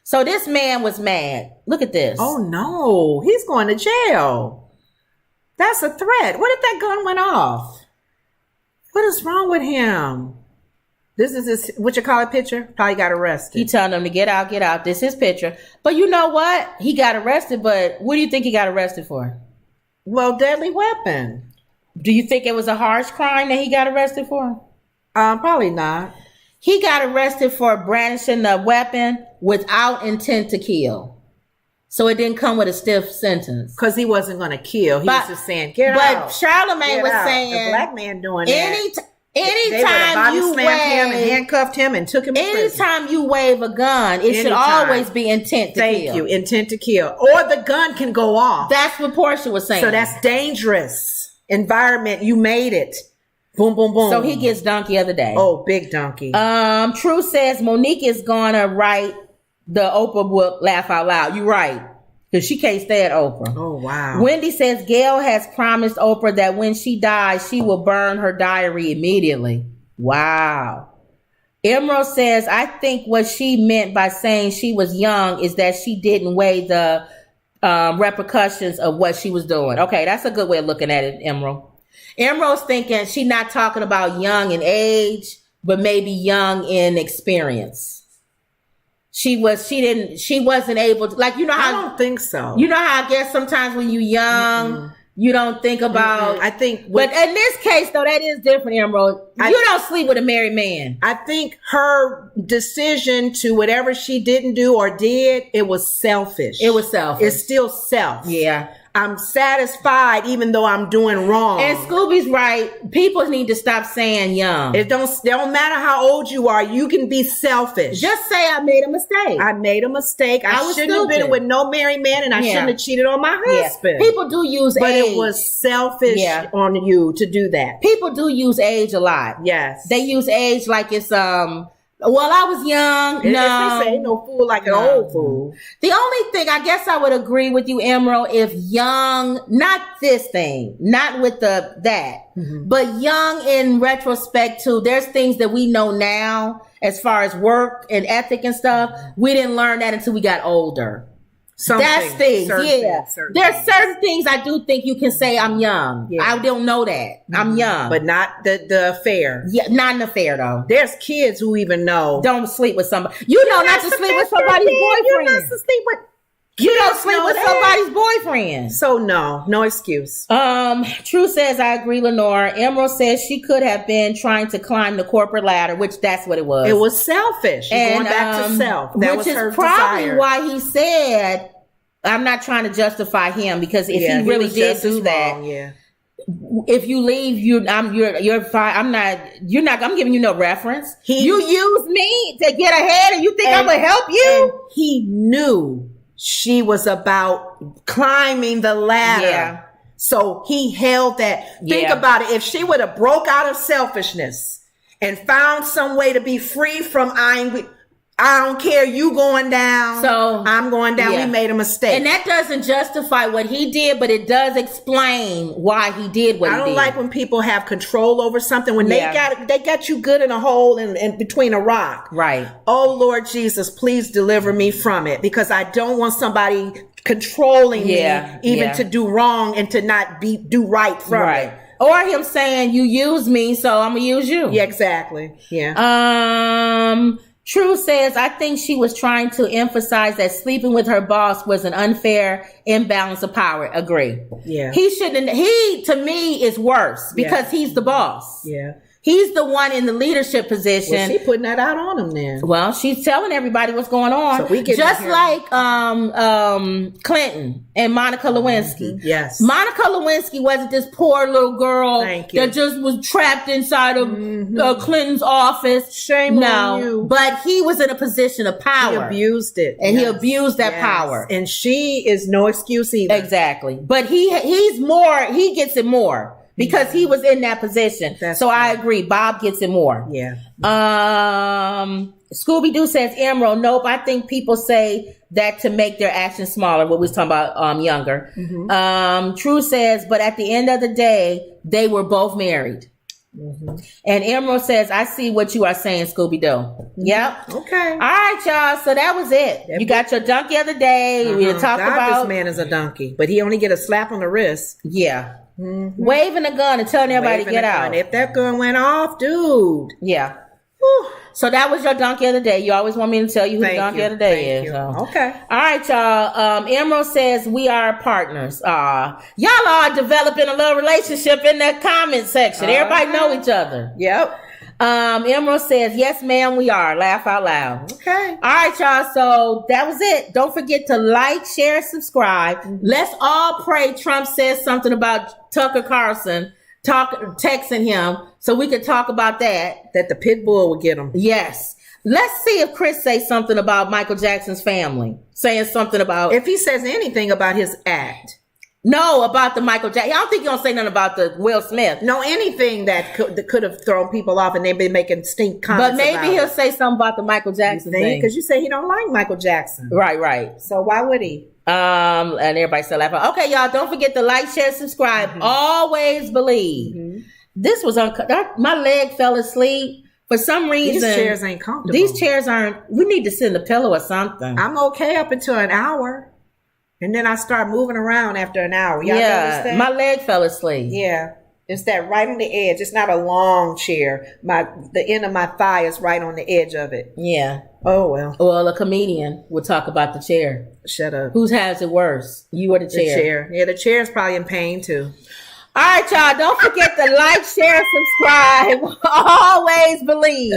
So this man was mad. Look at this. Oh no, he's going to jail. That's a threat. What if that gun went off? What is wrong with him? This is his, what you call it, picture? Probably got arrested. He telling them to get out, get out. This is his picture. But you know what? He got arrested, but what do you think he got arrested for? Well, deadly weapon. Do you think it was a harsh crime that he got arrested for? Probably not. He got arrested for brandishing a weapon without intent to kill. So it didn't come with a stiff sentence. Because he wasn't going to kill. He was just saying, get but out. But Charlamagne get was out. saying, a black man doing that. Anytime you him and handcuffed him and took him to prison. Anytime you wave a gun, it should always be intent to kill. Thank you, intent to kill. Or the gun can go off. That's what Portia was saying. So that's dangerous. Environment, you made it. Boom, boom, boom. So he gets donkey of the day. Oh, big donkey. True says Monique is gonna write the Oprah book, Laugh Out Loud. You right. Because she can't stand Oprah. Oh, wow. Wendy says Gail has promised Oprah that when she dies, she will burn her diary immediately. Wow. Emerald says, I think what she meant by saying she was young is that she didn't weigh the repercussions of what she was doing. Okay, that's a good way of looking at it, Emerald. Emerald's thinking she's not talking about young in age, but maybe young in experience. She wasn't able to, like, you know how I don't think so. You know how I guess sometimes when you're young, you don't think about. I think, but in this case, though, that is different, Emerald. You don't sleep with a married man. I think her decision to whatever she didn't do or did, it was selfish. It was selfish. It's still self. Yeah. I'm satisfied even though I'm doing wrong. And Scooby's right. People need to stop saying young. It don't matter how old you are. You can be selfish. Just say I made a mistake. I made a mistake. I shouldn't have been with no married man, and I shouldn't have cheated on my husband. People do use but age. It was selfish on you to do that. People do use age a lot. Yes. They use age like it's well, I was young. No. They say ain't no fool like an old fool. The only thing, I guess I would agree with you, Emerald, if young, not this thing, not with that, but young in retrospect to, there's things that we know now as far as work and ethic and stuff. We didn't learn that until we got older. That's things, There's certain things I do think you can say I'm young. Yeah. I don't know that. I'm young. But not the affair. Yeah, not an affair though. There's kids who even know. Don't sleep with somebody. You know not to sleep with somebody's boyfriend. You're not to sleep with. You don't sleep with somebody's boyfriend. So no excuse. True says, I agree, Lenore. Emerald says she could have been trying to climb the corporate ladder, which that's what it was. It was selfish. And going back to self. That was her probably desire. Why he said, I'm not trying to justify him, because if he really did do that, if you leave, you're fine. I'm giving you no reference. You use me to get ahead, and you think I'm gonna help you? And he knew she was about climbing the ladder. Yeah. So he held that. Think about it. If she would have broke out of selfishness and found some way to be free from I don't care, you going down, so I'm going down. We made a mistake. And that doesn't justify what he did, but it does explain why he did what he did. I don't like when people have control over something, when they got you good in a hole and between a rock. Right. Oh, Lord Jesus, please deliver me from it, because I don't want somebody controlling me even to do wrong and to not do right from it. Or him saying, you use me, so I'm going to use you. Yeah, exactly. Yeah. True says, I think she was trying to emphasize that sleeping with her boss was an unfair imbalance of power. Agree. Yeah. He, to me, is worse because he's the boss. Yeah. He's the one in the leadership position. Well, she putting that out on him then. Well, she's telling everybody what's going on. So we just like Clinton and Monica Lewinsky. Yes. Monica Lewinsky wasn't this poor little girl that just was trapped inside of Clinton's office. Shame on you. But he was in a position of power. He abused it. And he abused that power. And she is no excuse either. Exactly. But he gets it more. Because he was in that position. So I agree. Bob gets it more. Yeah. Scooby-Doo says, Emerald, nope. I think people say that to make their actions smaller. What we was talking about younger. True says, but at the end of the day, they were both married. And Emerald says, I see what you are saying, Scooby-Doo. Yep. Okay. All right, y'all. So that was it. You got your donkey of the day. We talked about this man is a donkey, but he only get a slap on the wrist. Yeah. waving a gun and telling everybody to Waving get a out. gun. If that gun went off, dude. Yeah. So that was your donkey of the day. You always want me to tell you who the Thank donkey you. of the day Thank is. you. So. Okay. All right, y'all. Emerald says we are partners. Y'all are developing a little relationship in that comment section. Everybody know each other. Yep. Emerald says, yes, ma'am, we are. Laugh out loud. Okay. All right, y'all. So that was it. Don't forget to like, share, subscribe. Let's all pray Trump says something about Tucker Carlson texting him so we can talk about that. That the pit bull would get him. Yes. Let's see if Chris says something about Michael Jackson's family. Saying something about... If he says anything about his act. No, about the Michael Jackson. I don't think he's going to say nothing about the Will Smith. No, anything that could have thrown people off and they've been making stink comments. But maybe he'll say something about the Michael Jackson thing. Because you say he don't like Michael Jackson. Right. So why would he? And everybody still laughing. Okay, y'all, don't forget to like, share, subscribe. Always believe. This was my leg fell asleep. For some reason, These chairs ain't comfortable. These chairs aren't. We need to sit in a pillow or something. I'm okay up until an hour. And then I start moving around after an hour. Y'all notice that? My leg fell asleep. Yeah. It's that right on the edge. It's not a long chair. The end of my thigh is right on the edge of it. Yeah. Oh, well. Well, a comedian would talk about the chair. Shut up. Who has it worse? You or the chair? The chair. Yeah, the chair's probably in pain too. All right, y'all. Don't forget to like, share, subscribe. Always believe.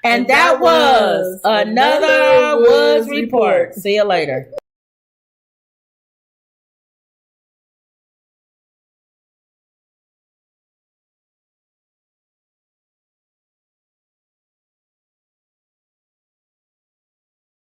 And that was another Woods Report. See you later.